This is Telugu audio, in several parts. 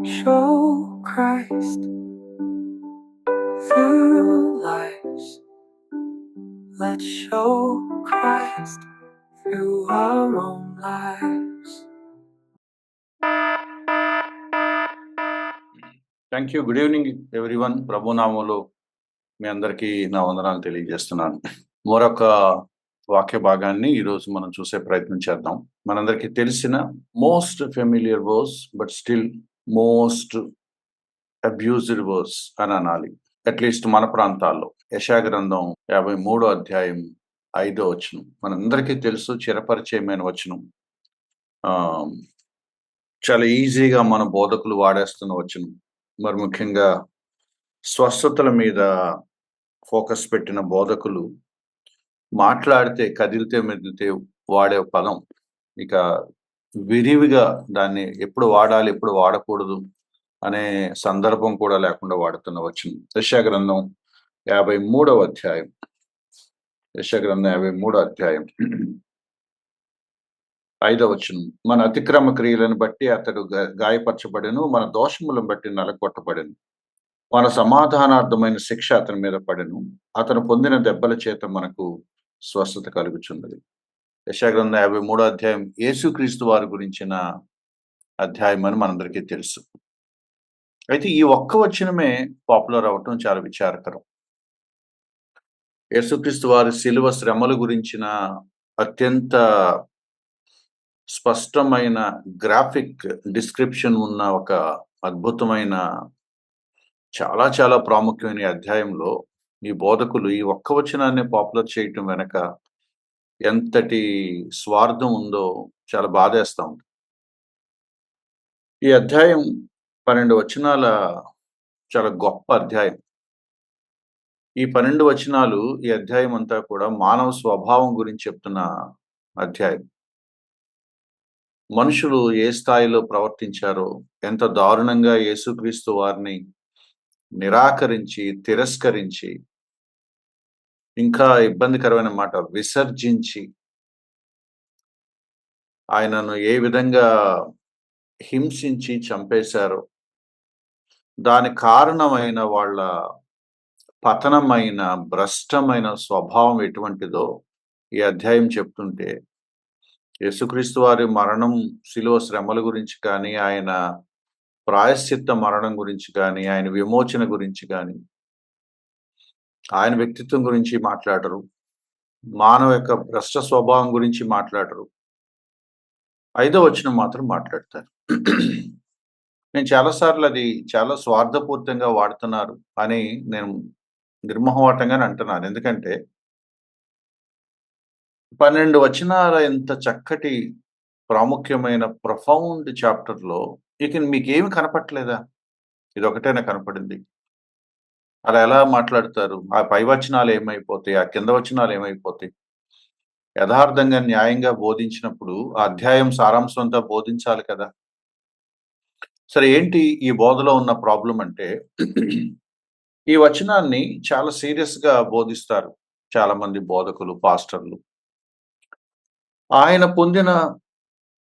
Show Christ through lives. Let's show Christ through our own lives. Thank you. Good evening everyone. ప్రభునామములో మీ అందరికీ నా వందనాలు తెలియజేస్తున్నాను. మరొక వాక్య భాగాన్ని ఈరోజు మనం చూసే ప్రయత్నం చేద్దాం. మనందరికీ తెలిసిన most familiar verse but still most abused verse అని అనాలి, అట్లీస్ట్ మన ప్రాంతాల్లో. యెషయా గ్రంథం 53వ అధ్యాయం 5వ వచనం మనందరికీ తెలుసు, చిరపరిచయమైన వచనం. చాలా ఈజీగా మన బోధకులు వాడేస్తున్న వచనం. మరి ముఖ్యంగా స్వస్థతల మీద ఫోకస్ పెట్టిన బోధకులు మాట్లాడితే కదిలితే మెదిలితే వాడే పదం, ఇక విరివిగా దాన్ని ఎప్పుడు వాడాలి ఎప్పుడు వాడకూడదు అనే సందర్భం కూడా లేకుండా వాడుతున్న వచనం. యెషయా గ్రంథం 53వ అధ్యాయం. యెషయా గ్రంథం 53వ అధ్యాయం 5వ వచనం. మన అతిక్రమ క్రియలను బట్టి అతడు గాయపరచబడెను, మన దోషములను బట్టి నలగొట్టబడెను, మన సమాధానార్థమైన శిక్ష అతని మీద పడెను, అతను పొందిన దెబ్బల చేత మనకు స్వస్థత కలుగుచున్నది. యెషయా గ్రంథం 53వ అధ్యాయం యేసుక్రీస్తు వారి గురించిన అధ్యాయం అని మనందరికీ తెలుసు. అయితే ఈ ఒక్క వచనమే పాపులర్ అవటం చాలా విచారకరం. యేసుక్రీస్తు వారి శిలువ శ్రమల గురించిన అత్యంత స్పష్టమైన గ్రాఫిక్ డిస్క్రిప్షన్ ఉన్న ఒక అద్భుతమైన చాలా చాలా ప్రాముఖ్యమైన అధ్యాయంలో ఈ బోధకులు ఈ ఒక్క వచనాన్ని పాపులర్ చేయటం వెనక ఎంతటి స్వార్థం ఉందో చాలా బాధేస్తా ఉంది. ఈ అధ్యాయం 12 వచనాల చాలా గొప్ప అధ్యాయం. ఈ 12 వచనాలు ఈ అధ్యాయం అంతా కూడా మానవ స్వభావం గురించి చెప్తున్న అధ్యాయం. మనుషులు ఏ స్థాయిలో ప్రవర్తించారో, ఎంత దారుణంగా యేసుక్రీస్తు వారిని నిరాకరించి తిరస్కరించి, ఇంకా ఇబ్బందికరమైన మాట విసర్జించి, ఆయనను ఏ విధంగా హింసించి చంపేశారో, దాని కారణమైన వాళ్ళ పతనమైన భ్రష్టమైన స్వభావం ఎటువంటిదో ఈ అధ్యాయం చెప్తుంటే, యేసుక్రీస్తు వారి మరణం శిలువ శ్రమల గురించి కానీ, ఆయన ప్రాయశ్చిత్త మరణం గురించి కానీ, ఆయన విమోచన గురించి కానీ, ఆయన వ్యక్తిత్వం గురించి మాట్లాడరు, మానవ యొక్క భ్రష్ట స్వభావం గురించి మాట్లాడరు. 5వ వచనం మాత్రం మాట్లాడతారు. నేను చాలాసార్లు అది చాలా స్వార్థపూరితంగా వాడుతున్నారు అని నేను నిర్మోహమాటంగానే అంటున్నాను. ఎందుకంటే 12 వచనాల ఎంత చక్కటి ప్రాముఖ్యమైన ప్రొఫౌండ్ చాప్టర్లో ఇక మీకేమి కనపట్లేదా? ఇది ఒకటేనా కనపడింది? అలా ఎలా మాట్లాడతారు? ఆ పై వచనాలు ఏమైపోతాయి, ఆ కింద వచనాలు ఏమైపోతాయి? యథార్థంగా న్యాయంగా బోధించినప్పుడు ఆ అధ్యాయం సారాంశం అంతా బోధించాలి కదా. సరే, ఏంటి ఈ బోధలో ఉన్న ప్రాబ్లం అంటే, ఈ వచనాన్ని చాలా సీరియస్ గా బోధిస్తారు చాలా మంది బోధకులు, పాస్టర్లు. ఆయన పొందిన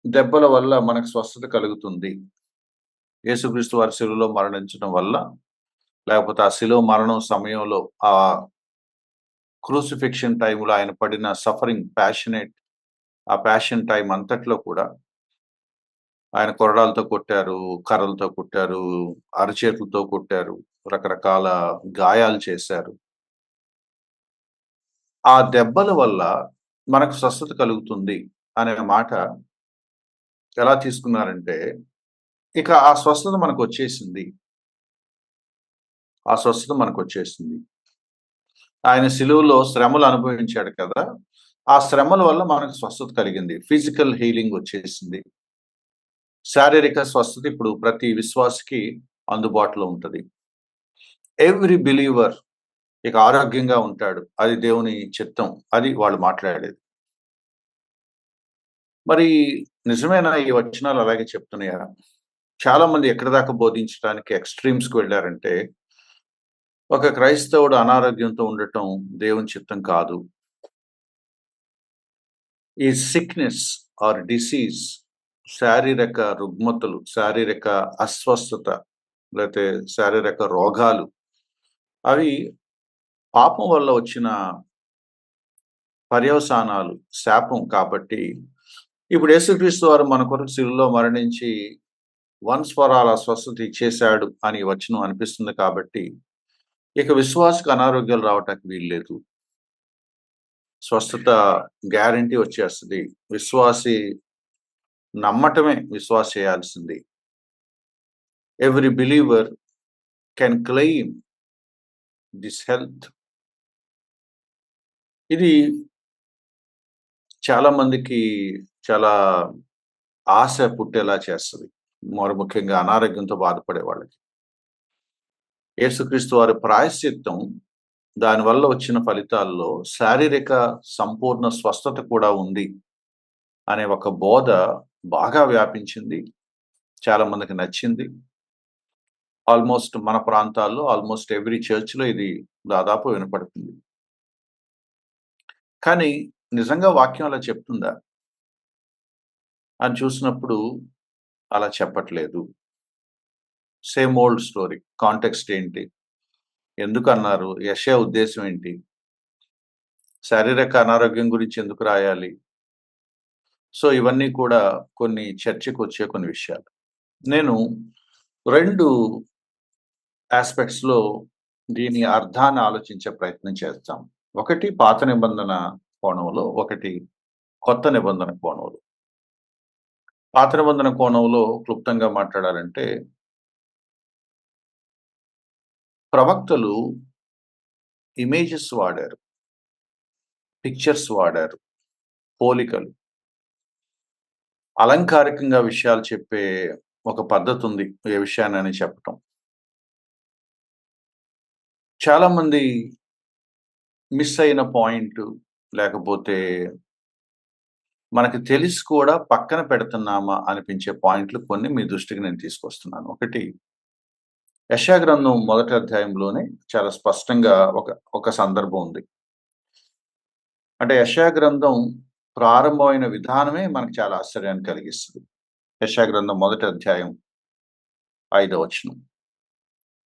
దెబ్బల వల్ల మనకు స్వస్థత కలుగుతుంది, యేసుక్రీస్తు వారి శిలువలో మరణించడం వల్ల, లేకపోతే ఆ శిలువ మరణం సమయంలో ఆ క్రూసిఫిక్షన్ టైంలో ఆయన పడిన సఫరింగ్, ఆ ప్యాషన్ టైం అంతట్లో కూడా ఆయన కొరడాలతో కొట్టారు, కర్రలతో కొట్టారు, అరచేతులతో కొట్టారు, రకరకాల గాయాలు చేశారు. ఆ దెబ్బల వల్ల మనకు స్వస్థత కలుగుతుంది అనే మాట ఎలా తీసుకున్నారంటే, ఇక ఆ స్వస్థత మనకు వచ్చేసింది. ఆయన శిలువలో శ్రమలు అనుభవించాడు కదా, ఆ శ్రమల వల్ల మనకు స్వస్థత కలిగింది, ఫిజికల్ హీలింగ్ వచ్చేసింది. శారీరక స్వస్థత ఇప్పుడు ప్రతి విశ్వాసికి అందుబాటులో ఉంటుంది. ఎవ్రీ బిలీవర్ ఇక ఆరోగ్యంగా ఉంటాడు, అది దేవుని చిత్తం, అది వాళ్ళు మాట్లాడేది. మరి నిజమేనా ఈ వచనాలు అలాగే చెప్తున్నాయా? చాలా మంది ఎక్కడి దాకా బోధించడానికి ఎక్స్ట్రీమ్స్కి వెళ్ళారంటే, ఒక క్రైస్తవుడు అనారోగ్యంతో ఉండటం దేవుని చిత్తం కాదు, ఈ సిక్నెస్ ఆర్ డిసీజ్ శారీరక రుగ్మతలు, శారీరక అస్వస్థత, లేతే శారీరక రోగాలు అవి పాపం వల్ల వచ్చిన పర్యవసానాలు, శాపం కాబట్టి ఇప్పుడు యేసుక్రీస్తు వారు మన కొరకు శిలువలో మరణించి వన్స్ ఫర్ ఆల్ ఆ స్వస్థత ఇచ్చేశాడు అని ఈ వచనం అనిపిస్తుంది కాబట్టి ఇక విశ్వాసకు అనారోగ్యాలు రావటానికి వీల్లేదు. స్వస్థత గ్యారంటీ వచ్చేస్తది. విశ్వాసి నమ్మటమే విశ్వాస చేయాల్సింది. Every believer can claim this health. ఇది చాలా మందికి చాలా ఆశ పుట్టేలా చేస్తది. మరి ముఖ్యంగా అనారోగ్యంతో బాధపడే వాళ్ళకి. యేసుక్రీస్తు వారి ప్రాయశ్చిత్తం దానివల్ల వచ్చిన ఫలితాల్లో శారీరక సంపూర్ణ స్వస్థత కూడా ఉంది అనే ఒక బోధ బాగా వ్యాపించింది. చాలా మందికి నచ్చింది. ఆల్మోస్ట్ మన ప్రాంతాల్లో ఆల్మోస్ట్ ఎవ్రీ చర్చ్‌లో ఇది దాదాపు వినపడుతుంది. కానీ నిజంగా వాక్యం అలా చెప్తుందా? అని చూసినప్పుడు అలా చెప్పట్లేదు. Same old story. కాంటెక్స్ట్ ఏంటి? ఎందుకన్నారు? యెషయా ఉద్దేశ్యం ఏంటి? శారీరక అనారోగ్యం గురించి ఎందుకు రాయాలి? సో, ఇవన్నీ కూడా కొన్ని చర్చకొచ్చే కొన్ని విషయాలు. నేను 2 యాస్పెక్ట్స్‌లో దీని అర్థాన్ని ఆలోచించే ప్రయత్నం చేస్తాం. ఒకటి పాత నిబంధన కోణంలో, ఒకటి కొత్త నిబంధన కోణంలో. పాత నిబంధన కోణంలో క్లుప్తంగా మాట్లాడాలంటే ప్రవక్తలు ఇమేజెస్ వాడారు. పిక్చర్స్ వాడారు. పోలికలు. అలంకారికంగా విషయాలు చెప్పే ఒక పద్ధతుంది. ఏ విషయాన్నైనా చెప్పటం. చాలామంది మిస్ అయిన పాయింట్ లేకపోతే మనకి తెలిసి కూడా పక్కన పెడుతున్నామా అనిపించే పాయింట్లు కొన్ని మీ దృష్టికి నేను తీసుకొస్తున్నాను. ఒకటి యెషయా గ్రంథం మొదటి అధ్యాయంలోనే చాలా స్పష్టంగా ఒక సందర్భం ఉంది. అంటే యెషయా గ్రంథం ప్రారంభమైన విధానమే మనకు చాలా ఆశ్చర్యాన్ని కలిగిస్తుంది. యెషయా గ్రంథం మొదటి అధ్యాయం 5వ వచనం.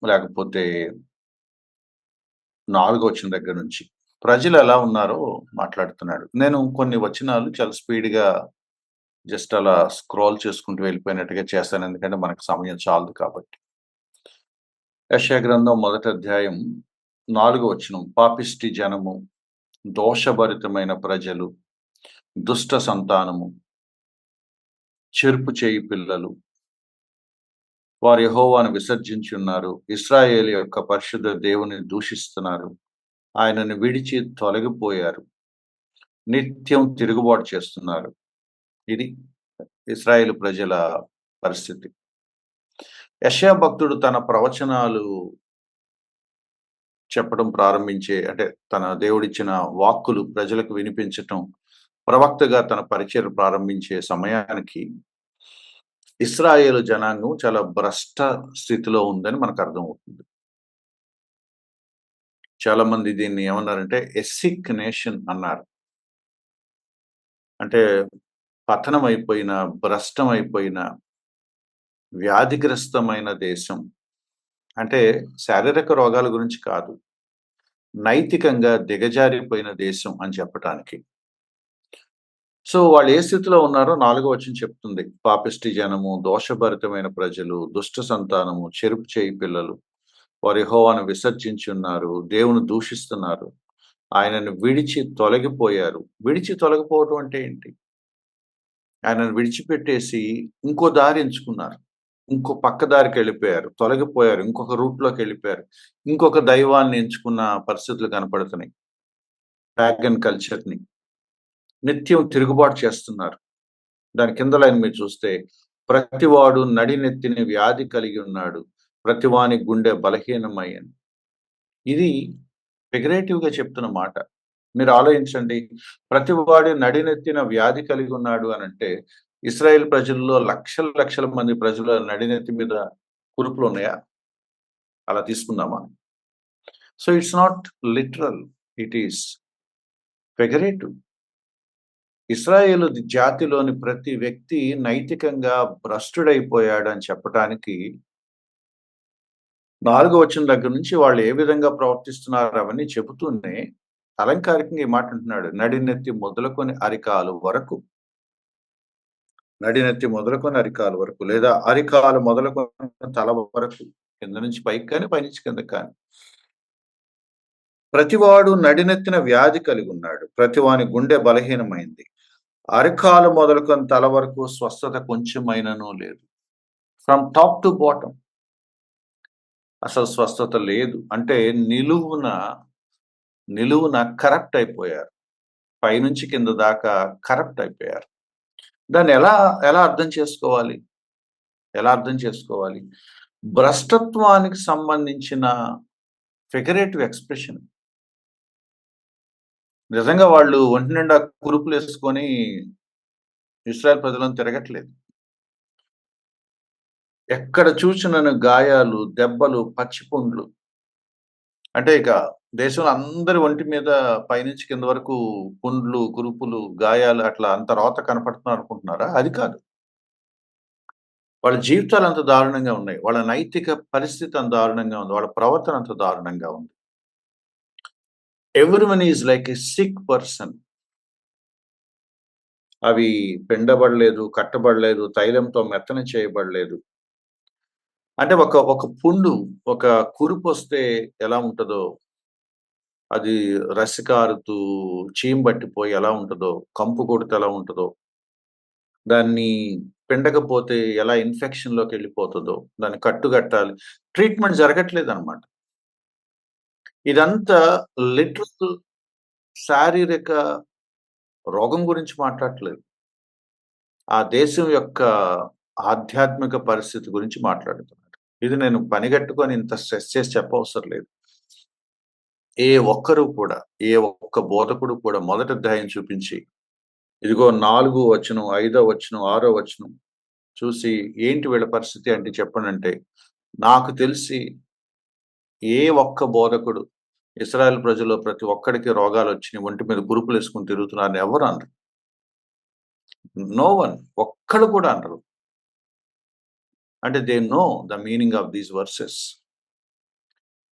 లేకపోతే 4వ వచనం దగ్గర నుంచి. ప్రజలు ఎలా ఉన్నారో మాట్లాడుతున్నాడు. నేను కొన్ని వచనాలు చాలా స్పీడ్‌గా జస్ట్ అలా స్క్రోల్ చేసుకుంటూ వెళ్ళిపోయినట్టుగా చేస్తాను. ఎందుకంటే మనకు సమయం చాలదు కాబట్టి. యెషయా గ్రంథం మొదటి అధ్యాయం 4వ వచనం. పాపిష్టి జనము, దోషభరితమైన ప్రజలు, దుష్ట సంతానము, చెరుపు చేయి పిల్లలు, వారు యెహోవాను విసర్జించున్నారు. ఇశ్రాయేలు యొక్క పరిశుద్ధ దేవుని దూషిస్తున్నారు. ఆయనను విడిచి తొలగిపోయారు. నిత్యం తిరుగుబాటు చేస్తున్నారు. ఇది ఇశ్రాయేలు ప్రజల పరిస్థితి. యెషయా భక్తుడు తన ప్రవచనాలు చెప్పడం ప్రారంభించే అంటే తన దేవుడిచ్చిన వాక్కులు ప్రజలకు వినిపించటం, ప్రవక్తగా తన పరిచయం ప్రారంభించే సమయానికి ఇశ్రాయేలు జనాంగం చాలా భ్రష్ట స్థితిలో ఉందని మనకు అర్థమవుతుంది. చాలా మంది దీన్ని ఏమన్నారంటే ఎ సిక్ నేషన్ అన్నారు. అంటే పతనమైపోయిన, భ్రష్టమైపోయిన, వ్యాధిగ్రస్తమైన దేశం. అంటే శారీరక రోగాల గురించి కాదు. నైతికంగా దిగజారిపోయిన దేశం అని చెప్పటానికి. సో, వాళ్ళు ఏ స్థితిలో ఉన్నారో 4వ వచనం చెప్తుంది. పాపిష్టి జనము, దోషభరితమైన ప్రజలు, దుష్ట సంతానము, చెరుపు చేయి పిల్లలు, వారు యెహోవాను విసర్జించున్నారు, దేవుని దూషిస్తున్నారు. ఆయనను విడిచి తొలగిపోయారు. విడిచి తొలగిపోవటం అంటే ఏంటి? ఆయనను విడిచిపెట్టేసి ఇంకో దారి ఎంచుకున్నారు. ఇంకో పక్క దారికెళ్ళిపోయారు. తొలగిపోయారు. ఇంకొక రూట్‌లోకెళ్ళిపోయారు. ఇంకొక దైవాన్ని ఎంచుకున్న పరిస్థితులు కనపడుతున్నాయి. పాగన్ కల్చర్‌ని. నిత్యం తిరుగుబాటు చేస్తున్నారు. దాని కింద లైన్ మీరు చూస్తే, ప్రతివాడు నడినెత్తిన వ్యాధి కలిగి ఉన్నాడు. ప్రతివాని గుండె బలహీనమయ్యను. ఇది ఫిగరేటివ్‌గా చెప్తున్న మాట. మీరు ఆలోచించండి. ప్రతివాడు నడినెత్తిన వ్యాధి కలిగి ఉన్నాడు అనంటే, ఇశ్రాయేల్ ప్రజల్లో లక్షల లక్షల మంది ప్రజల నడినెత్తి మీద కురుపులున్నాయా? అలా తీసుకుందామా? So, it's not literal. It is figurative. ఇశ్రాయేలు జాతిలోని ప్రతి వ్యక్తి నైతికంగా భ్రష్టుడైపోయాడు అని చెప్పటానికి 4వ వచనం దగ్గర నుంచి వాళ్ళు ఏ విధంగా ప్రవర్తిస్తున్నారు అవన్నీ చెబుతూనే అలంకారికంగా ఈ మాట అంటున్నాడు. నడినెత్తి మొదలుకొని అరికాలు వరకు. నడినెత్తి మొదలుకొని అరికాలు వరకు, లేదా అరికాలు మొదలుకొని తల వరకు, కింద నుంచి పైకి కానీ పైనుంచి కిందకి కానీ. ప్రతివాడు నడినెత్తిన వ్యాధి కలిగి ఉన్నాడు. ప్రతివాని గుండె బలహీనమైంది. అరికాలు మొదలుకొని తల వరకు స్వస్థత కొంచెమైనను లేదు. ఫ్రమ్ టాప్ టు బాటమ్ అసలు స్వస్థత లేదు. అంటే నిలువున కరప్ట్ అయిపోయారు. పైనుంచి కింద దాకా కరప్ట్ అయిపోయారు. దాన్ని ఎలా ఎలా అర్థం చేసుకోవాలి? ఎలా అర్థం చేసుకోవాలి? భ్రష్టత్వానికి సంబంధించిన ఫిగరేటివ్ ఎక్స్‌ప్రెషన్. నిజంగా వాళ్ళు ఒంటి నిండా కురుపులేసుకొని ఇశ్రాయేల్ ప్రజలను తిరగట్లేదు. ఎక్కడ చూసినను గాయాలు, దెబ్బలు, పచ్చిపుండ్లు. అంటే ఇక దేశంలో అందరి ఒంటి మీద పైనుంచి కింద వరకు పుండ్లు, కురుపులు, గాయాలు అట్లా అంత రోత కనపడుతున్నారు అనుకుంటున్నారా? అది కాదు. వాళ్ళ జీవితాలు అంత దారుణంగా ఉన్నాయి. వాళ్ళ నైతిక పరిస్థితి అంత దారుణంగా ఉంది. వాళ్ళ ప్రవర్తన అంత దారుణంగా ఉంది. Everyone is like a sick person. అవి పిండబడలేదు, కట్టబడలేదు, తైలంతో మెత్తన చేయబడలేదు. అంటే ఒక పుండు, ఒక కురుపొస్తే ఎలా ఉంటదో, అది రసి కారుతూ, చీము పట్టిపోయి ఎలా ఉంటదో, కంపు కొడితే ఎలా ఉంటదో, దాన్ని పిండకపోతే ఎలా ఇన్ఫెక్షన్‌లోకెళ్ళిపోతదో, దాన్ని కట్టుగట్టాలి. ట్రీట్‌మెంట్ జరగట్లేదనమాట. ఇదంతా లిటరల్ శారీరక రోగం గురించి మాట్లాడట్లేదు. ఆ దేశం యొక్క ఆధ్యాత్మిక పరిస్థితి గురించి మాట్లాడుతున్నాడు. ఇది నేను పనిగట్టుకొని ఇంత స్ట్రెస్ చేసి చెప్పవసరం లేదు. ఏ ఒక్కరు కూడా, ఏ ఒక్క బోధకుడు కూడా మొదటి అధ్యాయం చూపించి, ఇదిగో 4 వచనం, 5 వచనం, 6 వచనం చూసి ఏంటి వీళ్ళ పరిస్థితి అంటే చెప్పండంటే, నాకు తెలిసి ఏ ఒక్క బోధకుడు ఇశ్రాయేల్ ప్రజల్లో ప్రతి ఒక్కడికి రోగాలొచ్చినియి, ఒంటి మీద కురుపులేసుకొని తిరుగుతున్నారని ఎవరు అనరు. No one. ఒక్కళ్ళు కూడా అనరు. అంటే they know the meaning of these verses.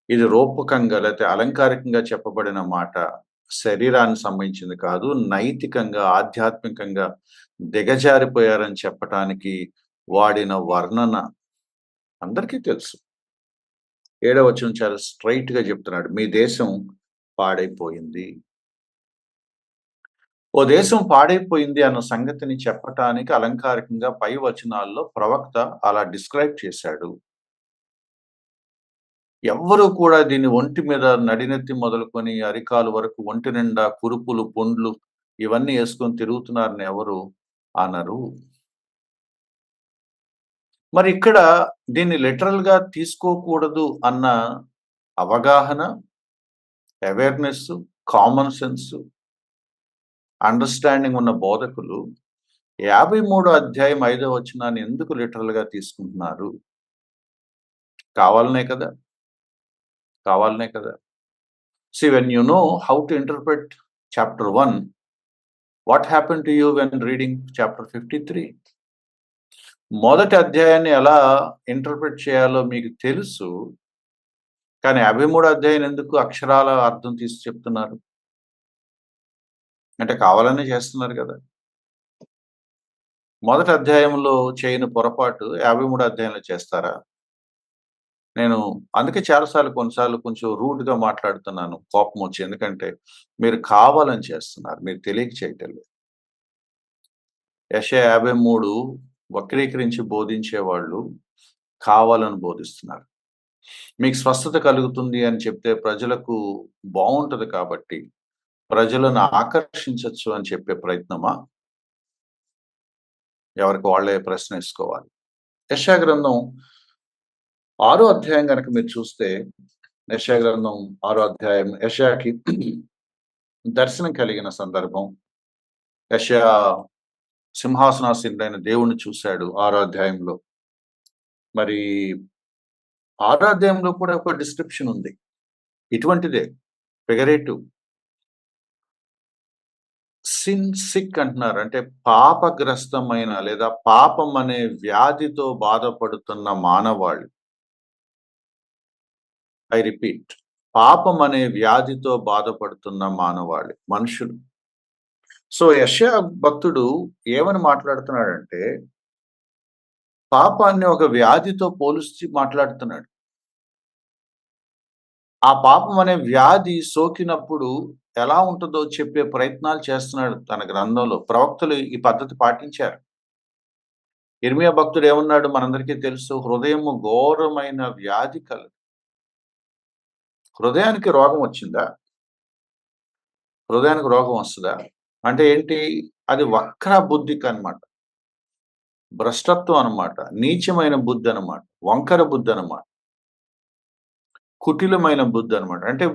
ఇది రూపకంగా లేతే అలంకారికంగా చెప్పబడిన మాట శరీరానికి సంబంధించింది కాదు. నైతికంగా, ఆధ్యాత్మికంగా దిగజారిపోయారని చెప్పటానికి వాడిన వర్ణన అందరికీ తెలుసు. 7వ వచనం చాలా స్ట్రెయిట్‌గా చెప్తున్నాడు. మీ దేశం పాడైపోయింది. ఓ దేశం పాడైపోయింది అన్న సంగతిని చెప్పటానికి అలంకారికంగా పై వచనాల్లో ప్రవక్త అలా డిస్క్రైబ్ చేశాడు. ఎవ్వరు కూడా దీన్ని ఒంటి మీద నడినెత్తి మొదలుకొని అరికాలు వరకు ఒంటి నిండా కురుపులు, పుండ్లు ఇవన్నీ యేసుకొని తిరుగుతున్నారని ఎవరు అనరు. మరి ఇక్కడ దీన్ని లిటరల్‌గా తీసుకోకూడదు అన్న అవగాహన, అవేర్‌నెస్, కామన్ సెన్స్, అండర్‌స్టాండింగ్ ఉన్న బోధకులు 53 అధ్యాయం 5వ వచనాన్ని ఎందుకు లిటరల్‌గా తీసుకుంటున్నారు? కావాలనే కదా! కావాలనే కదా! See, when you know how to interpret chapter 1, what happened to you when reading chapter 53? మొదటి అధ్యాయాన్ని ఎలా ఇంటర్ప్రెట్ చేయాలో మీకు తెలుసు. కానీ 53 అధ్యాయం ఎందుకు అక్షరాల అర్థం తీసి చెప్తున్నారు? అంటే కావాలనే చేస్తున్నారు కదా! మొదటి అధ్యాయంలో చేయని పొరపాటు 53 అధ్యాయంలో చేస్తారా? నేను అందుకే కొన్నిసార్లు కొంచెం రూడ్‌గా మాట్లాడుతున్నాను కోపమొచ్చి. ఎందుకంటే మీరు కావాలని చేస్తున్నారు. మీరు తెలియక చేయటం లేదు. యెషయా 53 వక్రీకరించి బోధించేవాళ్ళు కావాలని బోధిస్తున్నారు. మీకు స్వస్థత కలుగుతుంది అని చెప్తే ప్రజలకు బావుంటది కాబట్టి, ప్రజలను ఆకర్షించొచ్చు అని చెప్పే ప్రయత్నమా? ఎవరికి వాళ్ళే ప్రశ్నేసుకోవాలి. యెషయా గ్రంథం 6 అధ్యాయం గనక మీరు చూస్తే, యెషయా గ్రంథం 6 అధ్యాయం యెషయాకి దర్శనం కలిగిన సందర్భం. యెషయా సింహాసనాసీనుడైన దేవుణ్ణి చూశాడు 6 అధ్యాయంలో. మరి 6 అధ్యాయంలో కూడా ఒక డిస్క్రిప్షన్ ఉంది. ఇటువంటిదే ఫిగరేటివ్. సిన్ సిక్ అంటున్నారు. అంటే పాపగ్రస్తమైన లేదా పాపం అనే వ్యాధితో బాధపడుతున్న మానవాళి. ఐ రిపీట్, పాపం అనే వ్యాధితో బాధపడుతున్న మానవాళి, మనుషులు. సో యెషయా భక్తుడు ఏమని మాట్లాడుతున్నాడంటే, పాపాన్ని ఒక వ్యాధితో పోలుస్తూ మాట్లాడుతున్నాడు. ఆ పాపం అనే వ్యాధి సోకినప్పుడు ఎలా ఉంటుందో చెప్పే ప్రయత్నాలు చేస్తున్నాడు తన గ్రంథంలో. ప్రవక్తలు ఈ పద్ధతి పాటించారు. యిర్మీయా భక్తుడు ఏమన్నాడు మనందరికీ తెలుసు. హృదయము ఘోరమైన వ్యాధి కలదు. హృదయానికి రోగం వచ్చిందా? హృదయానికి రోగం వస్తదా? అంటే ఏంటి? అది వక్ర బుద్ధికనమాట. భ్రష్టత్వం అనమాట. నీచమైన బుద్ధి అనమాట. వంకర బుద్ధి అనమాట. కుటిలమైన బుద్ధి అనమాట. అంటే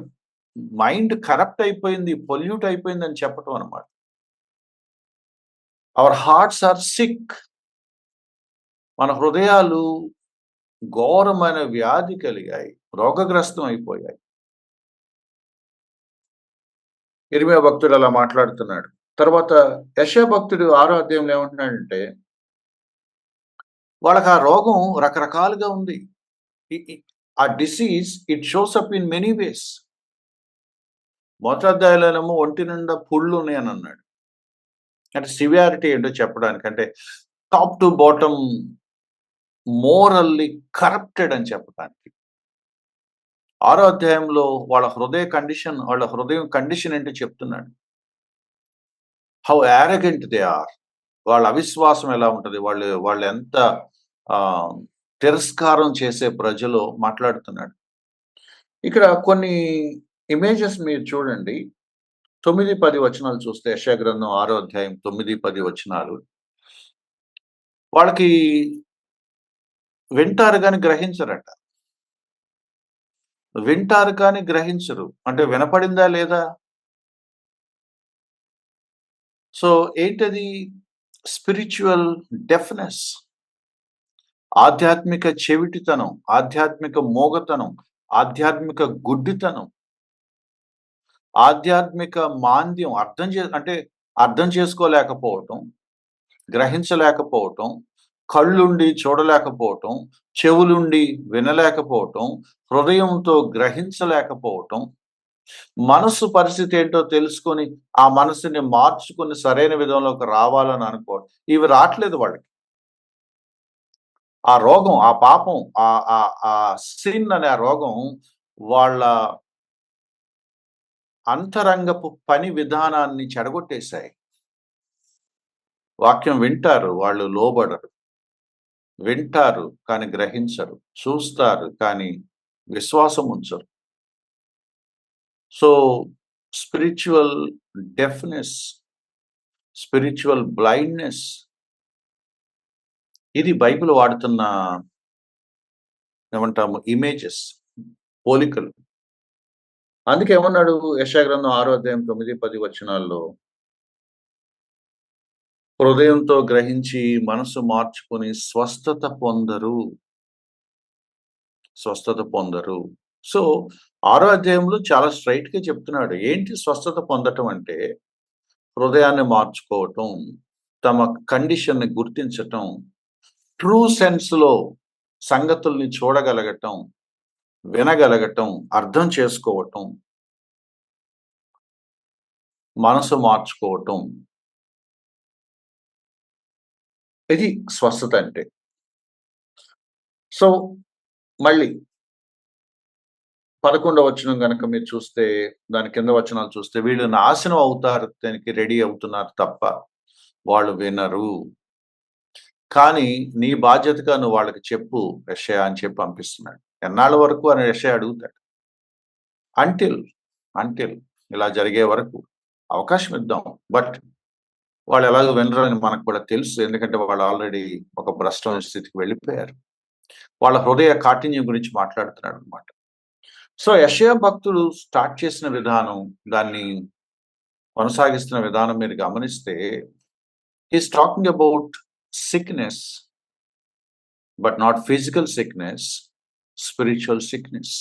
మైండ్ కరప్ట్ అయిపోయింది, పొల్యూట్ అయిపోయిందని చెప్పటం అనమాట. Our hearts are sick. మన హృదయాలు ఘోరమైన వ్యాధి కలిగాయి. రోగగ్రస్తం అయిపోయాయి. యిర్మీయా భక్తుడు అలా మాట్లాడుతున్నాడు. తర్వాత యెషయా భక్తుడు 6వ అధ్యాయంలో ఏమంటున్నాడంటే, వాళ్ళకి ఆ రోగం రకరకాలుగా ఉంది. ఆ disease it shows up in many ways. మొదటి అధ్యాయంలోనేమో ఒంటి నిండా పుళ్ళు ఉన్నాయని అన్నాడు. అంటే సివియారిటీ ఏంటో చెప్పడానికి, అంటే top to bottom morally corrupted అని చెప్పడానికి. 6వ అధ్యాయంలో వాళ్ళ హృదయం కండిషన్ ఏంటో చెప్తున్నాడు. How arrogant they are. వాళ్ళ అవిశ్వాసం ఎలా ఉంటది, వాళ్ళు ఎంత తిరస్కారం చేసే ప్రజలు మాట్లాడుతున్నాడు. ఇక్కడ కొన్ని ఇమేజెస్ మీరు చూడండి. 9, 10 వచనాలు చూస్తే యెషయా గ్రంథం 6వ అధ్యాయం 9, 10 వచనాలు. వాళ్ళకి వింటారు గాని గ్రహించరట. వింటారు కానీ గ్రహించరు. అంటే వినపడిందా లేదా? సో ఏంటది? Spiritual deafness. ఆధ్యాత్మిక చెవిటితనం, ఆధ్యాత్మిక మూగతనం, ఆధ్యాత్మిక గుడ్డితనం, ఆధ్యాత్మిక మాంద్యం. అంటే అర్థం చేసుకోలేకపోవటం, గ్రహించలేకపోవటం, కళ్ళుండి చూడలేకపోవటం, చెవులుండి వినలేకపోవటం, హృదయంతో గ్రహించలేకపోవటం, మనస్సు పరిస్థితి ఏంటో తెలుసుకొని ఆ మనసుని మార్చుకొని సరైన విధంలోకి రావాలని అనుకోవడం. ఇవి రాట్లేదు వాళ్ళకి. ఆ రోగం, ఆ పాపం, ఆ సిన్ అనే ఆ రోగం వాళ్ళ అంతరంగపు పని విధానాన్ని చెడగొట్టేశాయి. వాక్యం వింటారు, వాళ్ళు లోబడరు. వింటారు కానీ గ్రహించరు. చూస్తారు కానీ విశ్వాసం ఉంచరు. So spiritual deafness, spiritual blindness, ఇది బైబిల్ వాడుతున్న ఏమంటాము ఇమేజెస్, పోలికలు. అందుకే ఏమన్నాడు యెషయా గ్రంథం 6వ అధ్యాయం 9, 10 వచనాల్లో, హృదయంతో గ్రహించి మనసు మార్చుకొని స్వస్థత పొందరు. స్వస్థత పొందరు. సో 6వ అధ్యాయంలో చాలా స్ట్రెయిట్‌గా చెప్తున్నాడు. ఏంటి స్వస్థత పొందటం అంటే? హృదయాన్ని మార్చుకోవటం, తమ కండిషన్‌ని గుర్తించటం, ట్రూ సెన్స్‌లో సంగతుల్ని చూడగలగటం, వినగలగటం, అర్థం చేసుకోవటం, మనసు మార్చుకోవటం. ఇది స్వస్థత అంటే. సో మళ్ళీ 11వ వచనం గనక మీరు చూస్తే, దాని కింద వచనాలు చూస్తే, వీళ్ళు నాశనం అవుతానికి రెడీ అవుతున్నారు తప్ప వాళ్ళు వినరు. కానీ నీ బాధ్యతగా నువ్వు వాళ్ళకి చెప్పు యెషయా అని చెప్పి పంపిస్తున్నాడు. ఎన్నాళ్ళ వరకు అని యెషయా అడుగుతాడు. అంటిల్ ఇలా జరిగే వరకు అవకాశం ఇద్దాం. బట్ వాళ్ళు ఎలాగో వినరని మనకు కూడా తెలుసు. ఎందుకంటే వాళ్ళు ఆల్రెడీ ఒక భ్రష్టమైన స్థితికి వెళ్ళిపోయారు. వాళ్ళ హృదయ కాఠిన్యం గురించి మాట్లాడుతున్నాడన్నమాట. సో యెషయా భక్తుడు స్టార్ట్ చేసిన విధానం, దాన్ని కొనసాగిస్తున్న విధానం మీరు గమనిస్తే, he is talking about sickness, but not physical sickness, spiritual sickness.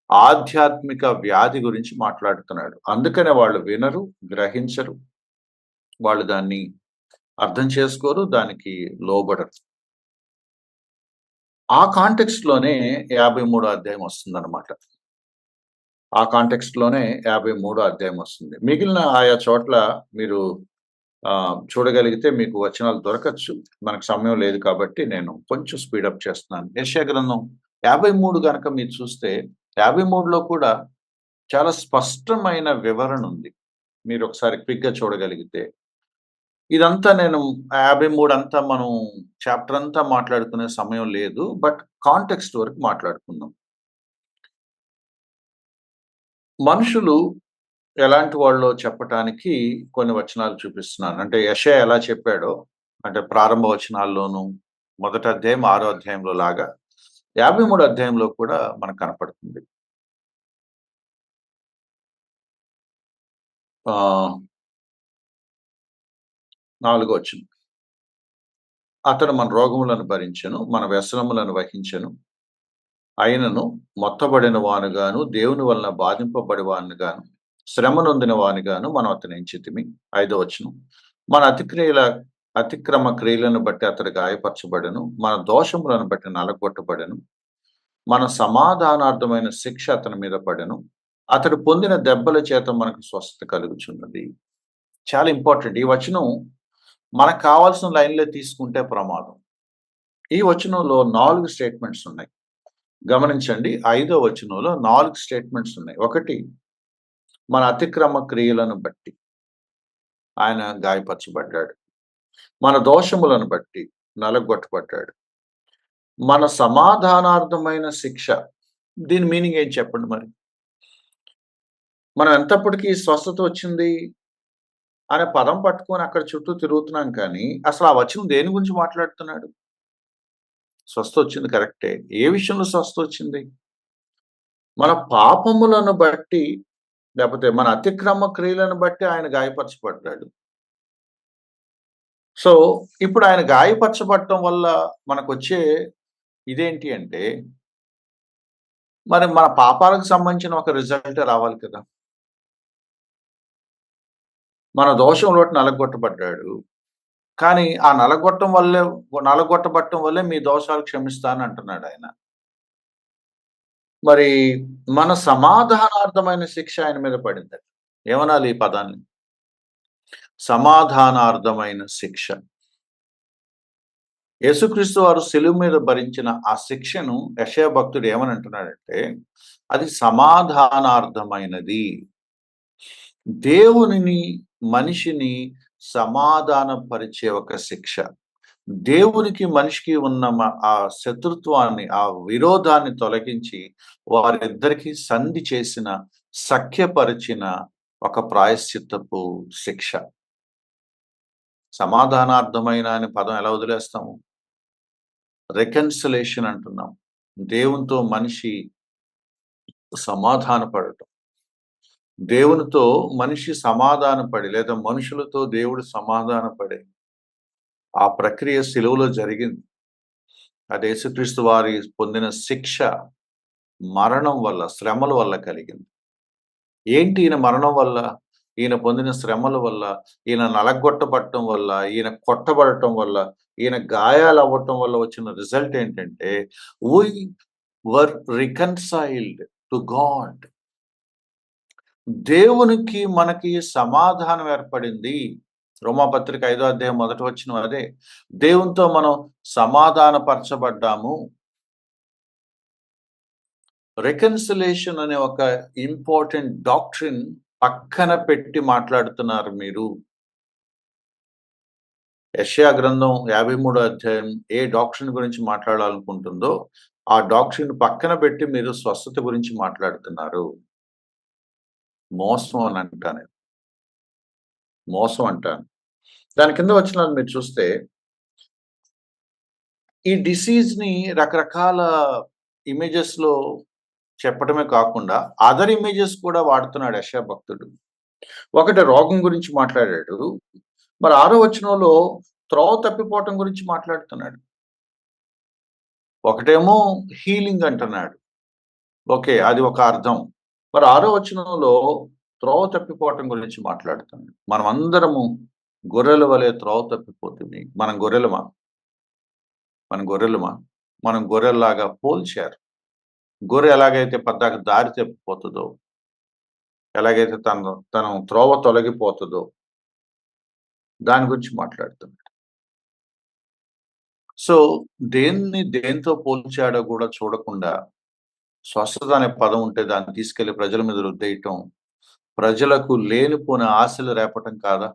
ఆధ్యాత్మిక వ్యాధి గురించి మాట్లాడుతున్నాడు. అందుకనే వాళ్ళు వినరు, గ్రహించరు. వాళ్ళు దాన్ని అర్థం చేసుకోరు, దానికి లోబడరు. ఆ కాంటెక్స్ట్‌లోనే 53 అధ్యాయం వస్తుందన్నమాట. ఆ కాంటెక్స్ట్‌లోనే 53 అధ్యాయం వస్తుంది. మిగిలిన ఆయా చోట్ల మీరు చూడగలిగితే మీకు వచనాలు దొరకచ్చు. మనకు సమయం లేదు కాబట్టి నేను కొంచెం స్పీడప్ చేస్తున్నాను. యెషయా గ్రంథం 53 గనక మీరు చూస్తే 53లో కూడా చాలా స్పష్టమైన వివరణ ఉంది. మీరు ఒకసారి క్విక్‌గా చూడగలిగితే. ఇదంతా నేను 53 అంతా మనం చాప్టర్ అంతా మాట్లాడుకునే సమయం లేదు. బట్ కాంటెక్స్ట్ వరకు మాట్లాడుకుందాం. మనుషులు ఎలాంటి వాళ్ళో చెప్పటానికి కొన్ని వచనాలు చూపిస్తున్నాను. అంటే యెషయా ఎలా చెప్పాడో, అంటే ప్రారంభ వచనాల్లోను, మొదటి అధ్యాయం, 6 అధ్యాయంలో లాగా 53 అధ్యాయంలో కూడా మనకు కనపడుతుంది. ఆహ్, 4 వచనం. అతడు మన రోగములను భరించెను, మన వ్యసనములను వహించెను. అయినను మొత్తబడిన వానిగాను, దేవుని వలన బాధింపబడి వానిగాను, శ్రమ నొందిన వానిగాను మనం అతన్ని ఎంచితిమి. 5వ వచనం. మన అతిక్రమ క్రియలను బట్టి అతడు గాయపరచబడెను, మన దోషములను బట్టి నలగొట్టబడెను. మన సమాధానార్థమైన శిక్ష అతని మీద పడెను, అతడు పొందిన దెబ్బల చేత మనకు స్వస్థత కలుగుచున్నది. చాలా ఇంపార్టెంట్. ఈ వచనం మనకు కావాల్సిన లైన్‌లో తీసుకుంటే ప్రమాదం. ఈ వచనంలో 4 స్టేట్మెంట్స్ ఉన్నాయి. గమనించండి. 5వ వచనంలో 4 స్టేట్మెంట్స్ ఉన్నాయి. ఒకటి, మన అతిక్రమ క్రియలను బట్టి ఆయన గాయపరచబడ్డాడు. మన దోషములను బట్టి నలగొట్టబడ్డాడు. మన సమాధానార్థమైన శిక్ష. దీని మీనింగ్ ఏం చెప్పండి మరి? మనం ఎంతప్పటికి స్వస్థత వచ్చింది అనే పదం పట్టుకొని అక్కడ చుట్టూ తిరుగుతున్నాం కానీ, అసలు ఆ వచనం దేని గురించి మాట్లాడుతున్నాడు? స్వస్థత వచ్చింది కరెక్టే. ఏ విషయంలో స్వస్థత వచ్చింది? మన పాపములను బట్టి, లేకపోతే మన అతిక్రమ క్రియలను బట్టి ఆయన గాయపరచబడ్డాడు. సో, ఇప్పుడు ఆయన గాయపరచబడటం వల్ల మనకొచ్చే ఇదేంటి అంటే, మరి మన పాపాలకు సంబంధించిన ఒక రిజల్ట్ రావాలి కదా! మన దోషంలోటి నలగొట్టబడ్డాడు. కానీ ఆ నలగొట్టబడటం వల్లే మీ దోషాలు క్షమిస్తానంటున్నాడాయన. మరి మన సమాధానార్థమైన శిక్ష ఆయన మీద పడిందట. ఏమనాలి ఈ పదాన్ని? సమాధానార్థమైన శిక్ష. యేసుక్రీస్తు వారు శిలువ మీద భరించిన ఆ శిక్షను యెషయా భక్తుడు ఏమని అంటున్నాడంటే, అది సమాధానార్థమైనది. దేవునిని, మనిషిని సమాధానపరిచే ఒక శిక్ష. దేవునికి, మనిషికి ఉన్న ఆ శత్రుత్వాన్ని, ఆ విరోధాన్ని తొలగించి వారిద్దరికీ సంధి చేసిన, సఖ్యపరిచిన ఒక ప్రాయశ్చిత్తపు శిక్ష. సమాధానార్థమైన అనే పదం ఎలా వదిలేస్తాము? రికన్సిలేషన్ అంటున్నాం. దేవునితో మనిషి సమాధాన పడటం. దేవునితో మనిషి సమాధాన పడి, లేదా మనుషులతో దేవుడు సమాధాన పడే ఆ ప్రక్రియ సిలువలో జరిగింది. అది యేసుక్రీస్తు వారి పొందిన శిక్ష మరణం వల్ల, శ్రమల వల్ల కలిగింది. ఏంటి ఈయన మరణం వల్ల, ఈయన పొందిన శ్రమల వల్ల, ఈయన నలగొట్టబడటం వల్ల, ఈయన కొట్టబడటం వల్ల, ఈయన గాయాలవ్వటం వల్ల వచ్చిన రిజల్ట్ ఏంటంటే, వి వర్ రికన్సైల్డ్ టు గాడ్. దేవునికి మనకి సమాధానం ఏర్పడింది. రోమాపత్రిక 5వ అధ్యాయం మొదటి వచనం అదే. దేవునితో మనం సమాధానపరచబడ్డాము. రికన్సిలేషన్ అనే ఒక ఇంపార్టెంట్ డాక్ట్రిన్ పక్కన పెట్టి మాట్లాడుతున్నారు మీరు. యెషయా గ్రంథం 53వ అధ్యాయం ఏ డాక్ట్రిన్ గురించి మాట్లాడాలనుకుంటుందో, ఆ డాక్ట్రిన్ పక్కన పెట్టి మీరు స్వస్థత గురించి మాట్లాడుతున్నారు. మోసం అని అంటాను. మోసం అంటాను. దాని కింద వచనాలు మీరు చూస్తే, ఈ డిసీజ్‌ని రకరకాల ఇమేజెస్‌లో చెప్పడమే కాకుండా, అదర్ ఇమేజెస్ కూడా వాడుతున్నాడు యెషయా భక్తుడు. ఒకటి రోగం గురించి మాట్లాడాడు. మరి 6వ వచనంలో త్రోవ తప్పిపోవటం గురించి మాట్లాడుతున్నాడు. ఒకటేమో హీలింగ్ అంటున్నాడు. ఓకే. అది ఒక అర్థం. మరి 6వ వచనంలో త్రోవ తప్పిపోవటం గురించి మాట్లాడుతున్నాడు. మనమందరము గొర్రెల వలె త్రోవ తప్పిపోతిమి. మనం గొర్రెలమా? మనం గొర్రెల్లాగా పోల్చారు. గొర్రె ఎలాగైతే పద్దాక దారి తప్పిపోతదో, ఎలాగైతే తన త్రోవ తొలగిపోతదో, దాని గురించి మాట్లాడుతున్నాడు. సో, దేనితో పోల్చాడో గూడా చూడకుండా, స్వస్థత అనే పదం ఉంటే దాన్ని తీసుకెళ్ళి ప్రజల మీద రుద్దేయటం, ప్రజలకు లేనిపోని ఆశలు రేపటం కాదా?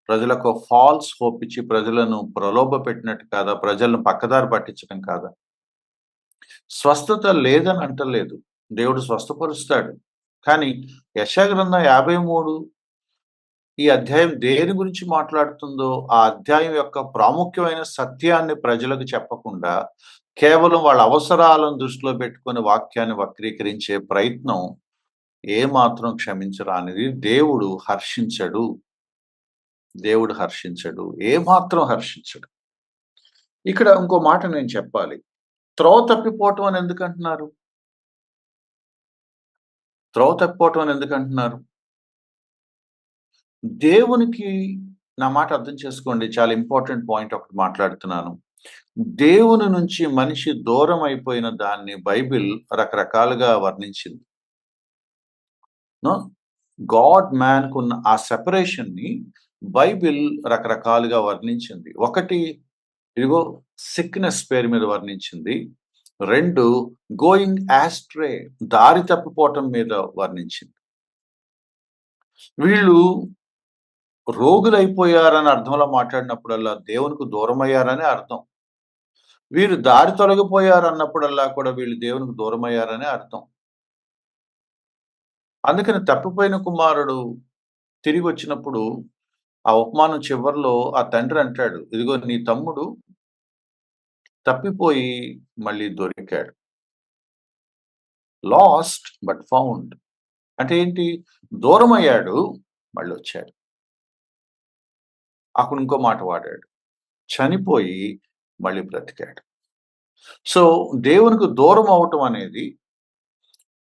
ప్రజలకు ఫాల్స్ హోప్ ఇచ్చి ప్రజలను ప్రలోభపెట్టినట్టు కాదా? ప్రజలను పక్కదారి పట్టించడం కాదా? స్వస్థత లేదని అంటలేదు. దేవుడు స్వస్థపరుస్తాడు. కానీ యెషయా గ్రంథం 53 ఈ అధ్యాయం దేని గురించి మాట్లాడుతుందో, ఆ అధ్యాయం యొక్క ప్రాముఖ్యమైన సత్యాన్ని ప్రజలకు చెప్పకుండా, కేవలం వాళ్ళ అవసరాలను దృష్టిలో పెట్టుకొని వాక్యాన్ని వక్రీకరించే ప్రయత్నం ఏమాత్రం క్షమించరానిది. దేవుడు హర్షించడు. ఏమాత్రం హర్షించడు. ఇక్కడ ఇంకో మాట నేను చెప్పాలి. త్రోవ తప్పిపోవటం అని ఎందుకంటున్నారు? దేవునికి నా మాట అర్థం చేసుకోండి. చాలా ఇంపార్టెంట్ పాయింట్ ఒకటి మాట్లాడుతున్నాను. దేవుని నుంచి మనిషి దూరం అయిపోయిన దాన్ని బైబిల్ రకరకాలుగా వర్ణించింది. గాడ్ మ్యాన్‌కున్న ఆ సెపరేషన్‌ని బైబిల్ రకరకాలుగా వర్ణించింది. ఒకటి ఇదిగో సిక్‌నెస్ పేరు మీద వర్ణించింది. 2 గోయింగ్ యాస్ట్రే దారి తప్పిపోవటం మీద వర్ణించింది. వీళ్ళు రోగులైపోయారని అర్థంలో మాట్లాడినప్పుడల్లా దేవునికి దూరమయ్యారని అర్థం. వీరు దారి తొలగిపోయారన్నప్పుడల్లా కూడా వీళ్ళు దేవునికి దూరమయ్యారనే అర్థం. అందుకని తప్పిపోయిన కుమారుడు తిరిగొచ్చినప్పుడు ఆ ఉపమానం చివర్లో ఆ తండ్రి అంటాడు, "ఇదిగో నీ తమ్ముడు తప్పిపోయి మళ్ళీ దొరికాడు." లాస్ట్ బట్ ఫౌండ్ అంటే ఏంటి? దూరమయ్యాడు, మళ్ళొచ్చాడు. అక్కడ ఇంకో మాట వాడాడు. చనిపోయి మళ్ళీ బ్రతికాడు. సో, దేవునికి దూరం అవ్వటం అనేది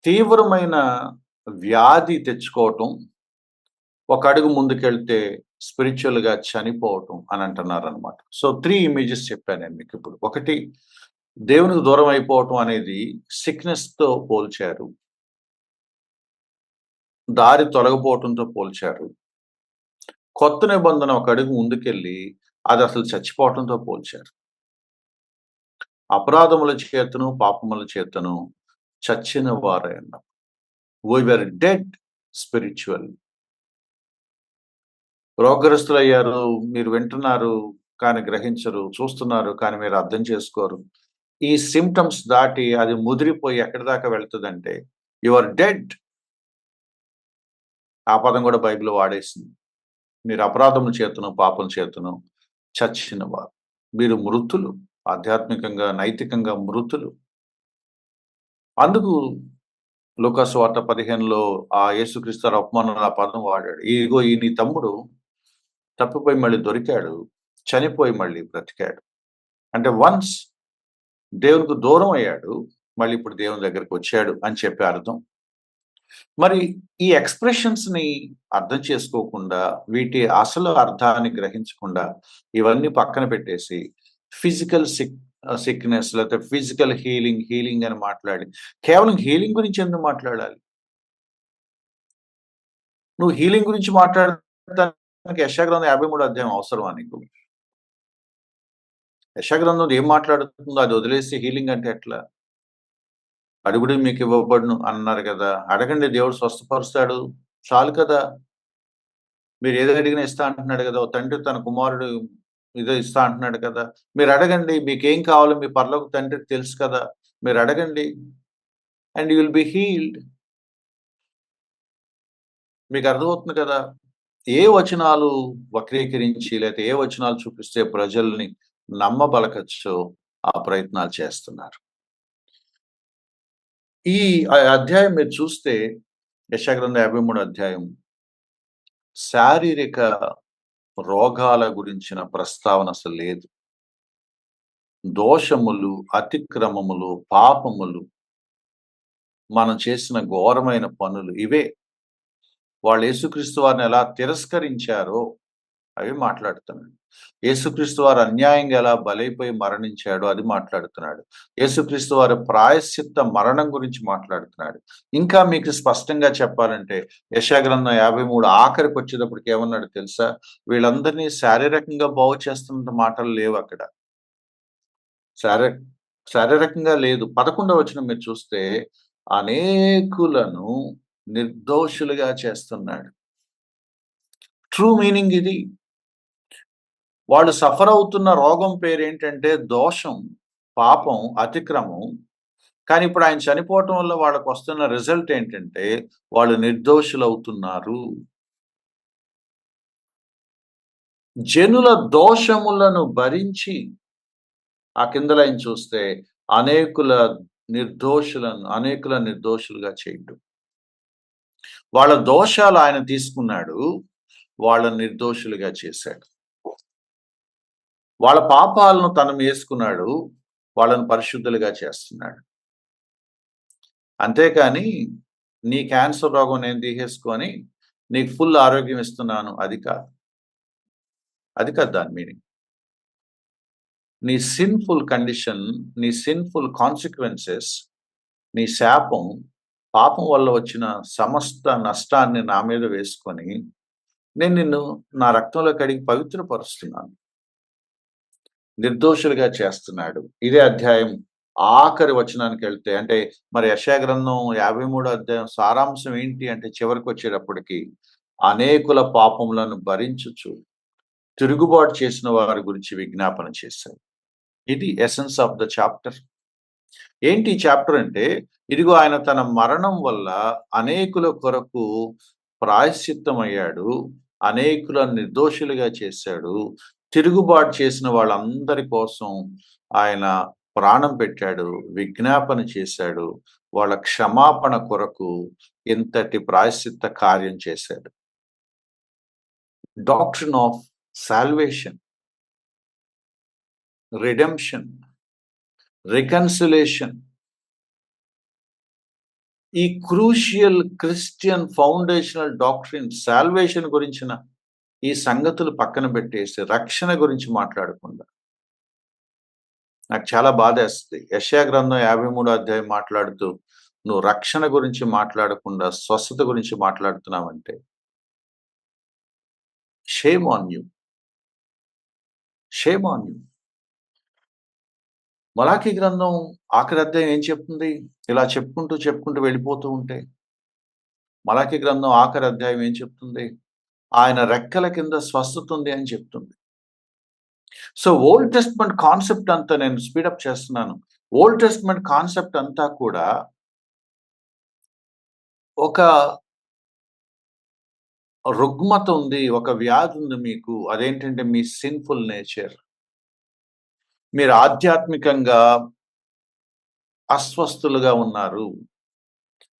తీవ్రమైన వ్యాధి తెచ్చుకోవటం, ఒక అడుగు ముందుకెళ్తే స్పిరిచువల్‌గా చనిపోవటం అని అంటున్నారనమాట. సో, 3 ఇమేజెస్ చెప్పాను నేను మీకిప్పుడు. ఒకటి దేవునికి దూరం అయిపోవటం అనేది సిక్‌నెస్‌తో పోల్చారు. దారి తొలగిపోవటంతో పోల్చారు. కొత్త నిబంధన ఒక అడుగు ముందుకెళ్ళి అది అసలు చచ్చిపోవటంతో పోల్చారు. అపరాధముల చేతను, పాపముల చేతను చచ్చిన వారై ఉన్నాం. వి వర్ డెడ్ స్పిరిచువల్లీ. రోగగ్రస్తులయ్యారు. మీరు వింటున్నారు కానీ గ్రహించరు. చూస్తున్నారు కానీ మీరు అర్థం చేసుకోరు. ఈ సింప్టమ్స్ దాటి అది ముదిరిపోయి ఎక్కడి దాకా వెళ్తదంటే యు ఆర్ డెడ్. ఆ పదం కూడా బైబిల్ వాడేసింది. మీరు అపరాధముల చేతను, పాపం చేతను చచ్చినవారు. మీరు మృతులు. ఆధ్యాత్మికంగా, నైతికంగా మృతులు. అందుకు లూకా సువార్త 15లో ఆ యేసుక్రీస్తు ఉపమానంలో ఆ పదం వాడాడు. ఇదిగో ఈ నీ తమ్ముడు తప్పిపోయి మళ్ళీ దొరికాడు. చనిపోయి మళ్ళీ బ్రతికాడు. అంటే వన్స్ దేవునికి దూరం అయ్యాడు. మళ్ళీ ఇప్పుడు దేవుని దగ్గరికి వచ్చాడు అని చెప్పే అర్థం. మరి ఈ ఎక్స్‌ప్రెషన్స్‌ని అర్థం చేసుకోకుండా, వీటి అసలు అర్థాన్ని గ్రహించకుండా, ఇవన్నీ పక్కన పెట్టేసి ఫిజికల్ సిక్‌నెస్ లేకపోతే ఫిజికల్ హీలింగ్ అని మాట్లాడి, కేవలం హీలింగ్ గురించి ఎందుకు మాట్లాడాలి? నువ్వు హీలింగ్ గురించి మాట్లాడటానికి యెషయా గ్రంథం 53 అధ్యాయం అవసరమా నీకు? యెషయా గ్రంథం ఏం మాట్లాడుతుందో అది వదిలేసి హీలింగ్ అంటే ఎట్లా? అడుగుడి మీకు ఇవ్వబడును అన్నారు కదా! అడగండి దేవుడు స్వస్థపరుస్తాడు. చాలు కదా! మీరు ఏది అడిగినా ఇస్తా అంటున్నాడు కదా! ఓ తండ్రి తన కుమారుడు ఏదో ఇస్తా అంటున్నాడు కదా! మీరు అడగండి. మీకేం కావాలో మీ పరలోక తండ్రికి తెలుసు కదా! మీరు అడగండి. And you will be healed. మీకు అర్థమవుతుంది కదా! ఏ వచనాలు వక్రీకరించి లేతే ఏ వచనాలు చూపిస్తే ప్రజల్ని నమ్మబలకచ్చో ఆ ప్రయత్నాలు చేస్తున్నారు. ఈ అధ్యాయం మీరు చూస్తే యెషయా గ్రంథం 53 అధ్యాయం శారీరక రోగాల గురించిన ప్రస్తావన అసలు లేదు. దోషములు, అతిక్రమములు, పాపములు, మనం చేసిన ఘోరమైన పనులు ఇవే. వాళ్ళు యేసుక్రీస్తు వారిని ఎలా తిరస్కరించారో అవి మాట్లాడుతున్నాడు. యేసుక్రీస్తు వారు అన్యాయంగా ఎలా బలైపోయి మరణించాడో అది మాట్లాడుతున్నాడు. యేసుక్రీస్తు వారి ప్రాయశ్చిత్త మరణం గురించి మాట్లాడుతున్నాడు. ఇంకా మీకు స్పష్టంగా చెప్పాలంటే యెషయా గ్రంథం 53 ఆఖరికి వచ్చేటప్పటికి ఏమన్నాడు తెలుసా? వీళ్ళందరినీ శారీరకంగా బాగు చేస్తున్న మాటలు లేవు అక్కడ. శారీ శారీరకంగా లేదు. 11వ వచనం మీరు చూస్తే అనేకులను నిర్దోషులుగా చేస్తున్నాడు. ట్రూ మీనింగ్ ఇది. వాళ్ళు సఫర్ అవుతున్న రోగం పేరేంటంటే దోషం, పాపం, అతిక్రమం. కానీ ఇప్పుడు ఆయన చనిపోవటం వల్ల వాళ్ళకొస్తున్న రిజల్ట్ ఏంటంటే వాళ్ళు నిర్దోషులవుతున్నారు. జనుల దోషములను భరించి ఆ కింద లైన్ చూస్తే అనేకుల నిర్దోషులుగా చేయడం. వాళ్ళ దోషాలు ఆయన తీసుకున్నాడు. వాళ్ళని నిర్దోషులుగా చేశాడు. వాళ్ళ పాపాలను తను వేసుకున్నాడు. వాళ్ళని పరిశుద్ధులుగా చేస్తున్నాడు. అంతేకాని నీ క్యాన్సర్ రోగం నేను తీసేసుకొని నీకు ఫుల్ ఆరోగ్యం ఇస్తున్నాను అది కాదు. అది కాదు దాని మీనింగ్. నీ సిన్ఫుల్ కండిషన్, నీ సిన్ఫుల్ కాన్సిక్వెన్సెస్, నీ శాపం, పాపం వల్ల వచ్చిన సమస్త నష్టాన్ని నా మీద వేసుకొని నేను నిన్ను నా రక్తంలో కడిగి పవిత్రపరుస్తున్నాను. నిర్దోషులుగా చేస్తున్నాడు. ఇదే అధ్యాయం ఆఖరి వచనానికి వెళ్తే అంటే మరి యెషయా గ్రంథం 53 అధ్యాయం సారాంశం ఏంటి అంటే చివరికి వచ్చేటప్పటికి అనేకుల పాపములను భరించుచు తిరుగుబాటు చేసిన వారి గురించి విజ్ఞాపన చేశారు. ఇది ఎసెన్స్ ఆఫ్ ద చాప్టర్. ఏంటి చాప్టర్ అంటే ఇదిగో ఆయన తన మరణం వల్ల అనేకుల కొరకు ప్రాయశ్చిత్తమయ్యాడు, అనేకులను నిర్దోషులుగా చేశాడు, తిరుగుబాటు చేసిన వాళ్ళందరి కోసం ఆయన ప్రాణం పెట్టాడు, విజ్ఞాపన చేశాడు, వాళ్ళ క్షమాపణ కొరకు ఇంతటి ప్రాయశ్చిత్త కార్యం చేశాడు. Doctrine of salvation, redemption, reconciliation, ఈ crucial Christian foundational doctrine salvation గురించిన ఈ సంగతులు పక్కన పెట్టేసి రక్షణ గురించి మాట్లాడకుండా నాకు చాలా బాధేస్తుంది. యెషయా గ్రంథం 53 అధ్యాయం మాట్లాడుతూ నువ్వు రక్షణ గురించి మాట్లాడకుండా స్వస్థత గురించి మాట్లాడుతున్నావంటే shame on you, shame on you. మలాకీ గ్రంథం ఆఖరి అధ్యాయం ఏం చెప్తుంది? ఇలా చెప్పుకుంటూ వెళ్ళిపోతూ ఉంటే మలాకీ గ్రంథం ఆఖరి అధ్యాయం ఏం చెప్తుంది? ఆయన రెక్కల కింద స్వస్థత ఉంది అని చెప్తుంది. సో ఓల్డ్ టెస్ట్మెంట్ కాన్సెప్ట్ అంతా నేను స్పీడప్ చేస్తున్నాను. ఓల్డ్ టెస్ట్మెంట్ కాన్సెప్ట్ అంతా కూడా ఒక రుగ్మత ఉంది, ఒక వ్యాధి ఉంది మీకు. అదేంటంటే మీ సిన్ఫుల్ నేచర్. మీరు ఆధ్యాత్మికంగా అస్వస్థులుగా ఉన్నారు.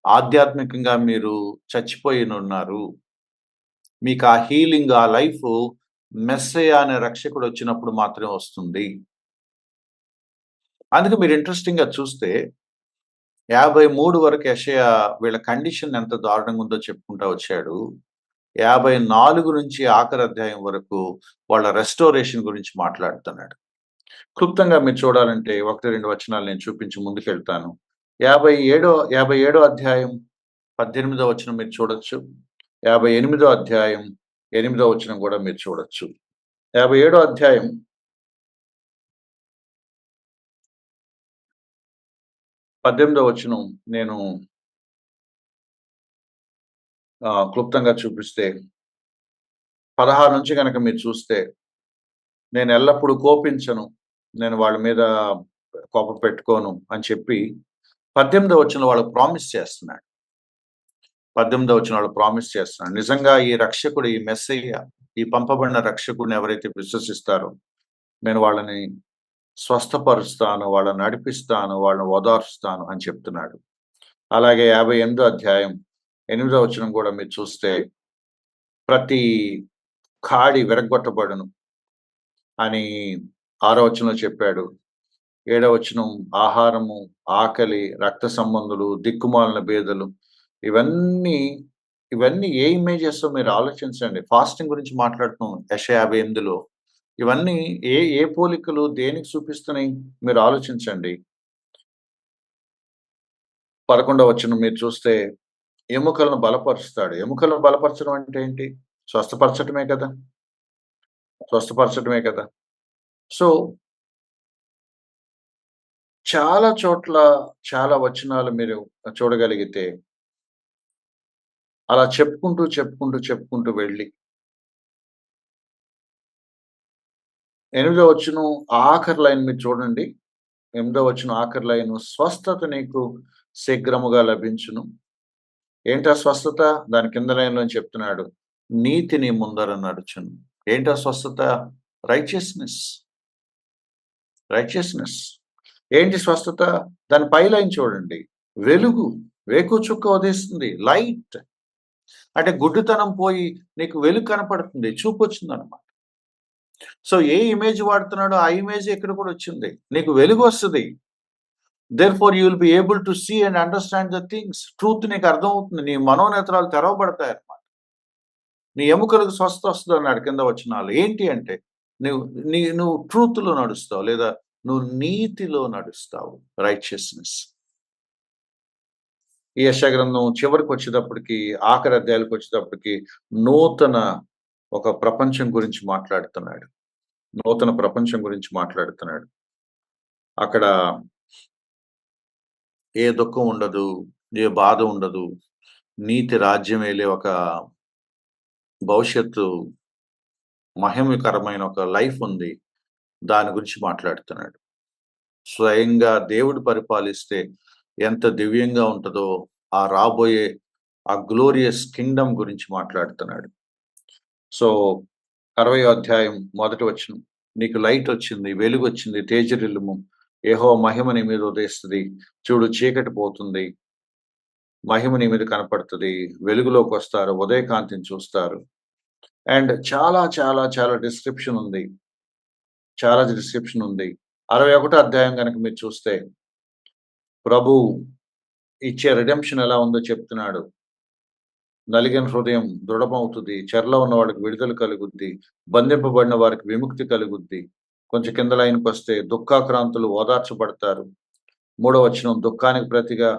ఆధ్యాత్మికంగా మీరు చచ్చిపోయినున్నారు. మీకు ఆ హీలింగ్, ఆ లైఫ్ మెస్సయ్య అనే రక్షకుడు వచ్చినప్పుడు మాత్రమే వస్తుంది. అందుకే మీరు ఇంట్రెస్టింగ్‌గా చూస్తే 53 వరకు యెషయా వీళ్ళ కండిషన్ ఎంత దారుణంగా ఉందో చెప్పుకుంటా వచ్చాడు. 54 నుంచి ఆఖరి అధ్యాయం వరకు వాళ్ళ రెస్టోరేషన్ గురించి మాట్లాడుతున్నాడు. క్లుప్తంగా మీరు చూడాలంటే 1, 2 వచనాలు నేను చూపించి ముందుకెళ్తాను. 57 అధ్యాయం 18వ వచనం మీరు చూడొచ్చు. 58 అధ్యాయం 8వ వచనం కూడా మీరు చూడొచ్చు. 57 అధ్యాయం 18వ వచనం నేను క్లుప్తంగా చూపిస్తే 16 నుంచి గనక మీరు చూస్తే నేను ఎల్లప్పుడూ కోపించను, నేను వాళ్ళ మీద కోపం పెట్టుకోను అని చెప్పి 18వ వచనంలో వాళ్ళకి ప్రామిస్ చేస్తున్నాడు. 18వ వచనంలో ప్రామిస్ చేస్తున్నాడు. నిజంగా ఈ రక్షకుడు, ఈ మెస్సయ్య, ఈ పంపబడిన రక్షకుడిని ఎవరైతే విశ్వసిస్తారో నేను వాళ్ళని స్వస్థపరుస్తాను, వాళ్ళని నడిపిస్తాను, వాళ్ళని ఓదార్చుతాను అని చెప్తున్నాడు. అలాగే 58వ అధ్యాయం 8వ వచనం కూడా మీరు చూస్తే ప్రతి కాడి విరగ్గొట్టబడును అని 6వ వచనంలో చెప్పాడు. 7వ వచనం ఆహారము, ఆకలి, రక్త సంబంధులు, దిక్కుమాలిన బేదలు ఇవన్నీ ఇవన్నీ ఏ ఇమేజెస్ మీరు ఆలోచించండి. ఫాస్టింగ్ గురించి మాట్లాడుతున్నాం యెషయా 58లో. ఇవన్నీ ఏ పోలికలు దేనికి చూపిస్తున్నాయి మీరు ఆలోచించండి. 11వ వచనం మీరు చూస్తే ఎముకలను బలపరుస్తాడు. ఎముకలను బలపరచడం అంటే ఏంటి? స్వస్థపరచటమే కదా! స్వస్థపరచటమే కదా! సో, చాలా చోట్ల చాలా వచనాలు మీరు చూడగలిగితే అలా చెప్పుకుంటూ వెళ్ళి 8వ వచనం ఆఖరి లైన్ మీరు చూడండి. 8వ వచనం ఆఖరి లైను స్వస్థత నీకు శీఘ్రముగా లభించును. ఏంటా స్వస్థత? దాని కింద లైన్‌లోని చెప్తున్నాడు. నీతి నీ ముందర నడుచును. ఏంటా స్వస్థత? రైచియస్‌నెస్. రైచియస్‌నెస్. ఏంటి స్వస్థత? దాని పై లైన్ చూడండి. వెలుగు. వేకువ చుక్క ఉదయిస్తుంది. లైట్. అంటే గుడ్డితనం పోయి నీకు వెలుగు కనపడుతుంది. చూపొచ్చిందనమాట. సో, ఏ ఇమేజ్ వాడుతున్నాడో ఆ ఇమేజే ఇక్కడ కూడా వచ్చింది. నీకు వెలుగొస్తది. Therefore you will be able to see and understand the things. Truth నీకు అర్థమవుతుంది. నీ మనోనేత్రాలు తెరవబడతాయన్నమాట. నీ ఎముకలకు స్వస్థత వస్తదన్నాడు కింద వచనాలు. ఏంటి అంటే నువ్వు నువ్వు ట్రూత్‌లో నడుస్తావు. లేదా నువ్వు నీతిలో నడుస్తావు. రైచియస్‌నెస్. ఈ యెషయా గ్రంథం చివరికొచ్చేటప్పటికి, ఆఖరి అధ్యాయాలకొచ్చేటప్పటికి నూతన ఒక ప్రపంచం గురించి మాట్లాడుతున్నాడు. నూతన ప్రపంచం గురించి మాట్లాడుతున్నాడు. అక్కడ ఏ దుఃఖం ఉండదు. ఏ బాధ ఉండదు. నీతి రాజ్యం ఏలే ఒక భవిష్యత్తు మహిమకరమైన ఒక లైఫ్ ఉంది. దాని గురించి మాట్లాడుతున్నాడు. స్వయంగా దేవుడు పరిపాలిస్తే ఎంత దివ్యంగా ఉంటదో, ఆ రాబోయే ఆ గ్లోరియస్ కింగ్‌డమ్ గురించి మాట్లాడుతున్నాడు. సో, 60వ అధ్యాయం మొదటి వచనం. నీకు లైట్ వచ్చింది, వెలుగొచ్చింది, తేజరిల్లుము. యెహోవా మహిమ నీ మీద ఉదయిస్తది. చూడు చీకటి పోతుంది. మహిమ నీ మీద కనపడుతది. వెలుగులోకొస్తారు. ఉదయకాంతిని చూస్తారు. అండ్ చాలా డిస్క్రిప్షన్ ఉంది. చాలా డిస్క్రిప్షన్ ఉంది. 61 అధ్యాయం గనక మీరు చూస్తే, ప్రభువు ఇచ్చే రిడెంప్షన్ ఎలా ఉందో చెప్తున్నాడు. నలిగిన హృదయం దృఢమవుతుంది. చెరలో ఉన్న వాడికి విడుదల కలుగుద్ది. బంధింపబడిన వారికి విముక్తి కలుగుద్ది. కొంచెం కింద లైన్‌కొస్తే దుఃఖాక్రాంతులు ఓదార్చబడతారు. మూడో వచనం దుఃఖానికి ప్రతిగా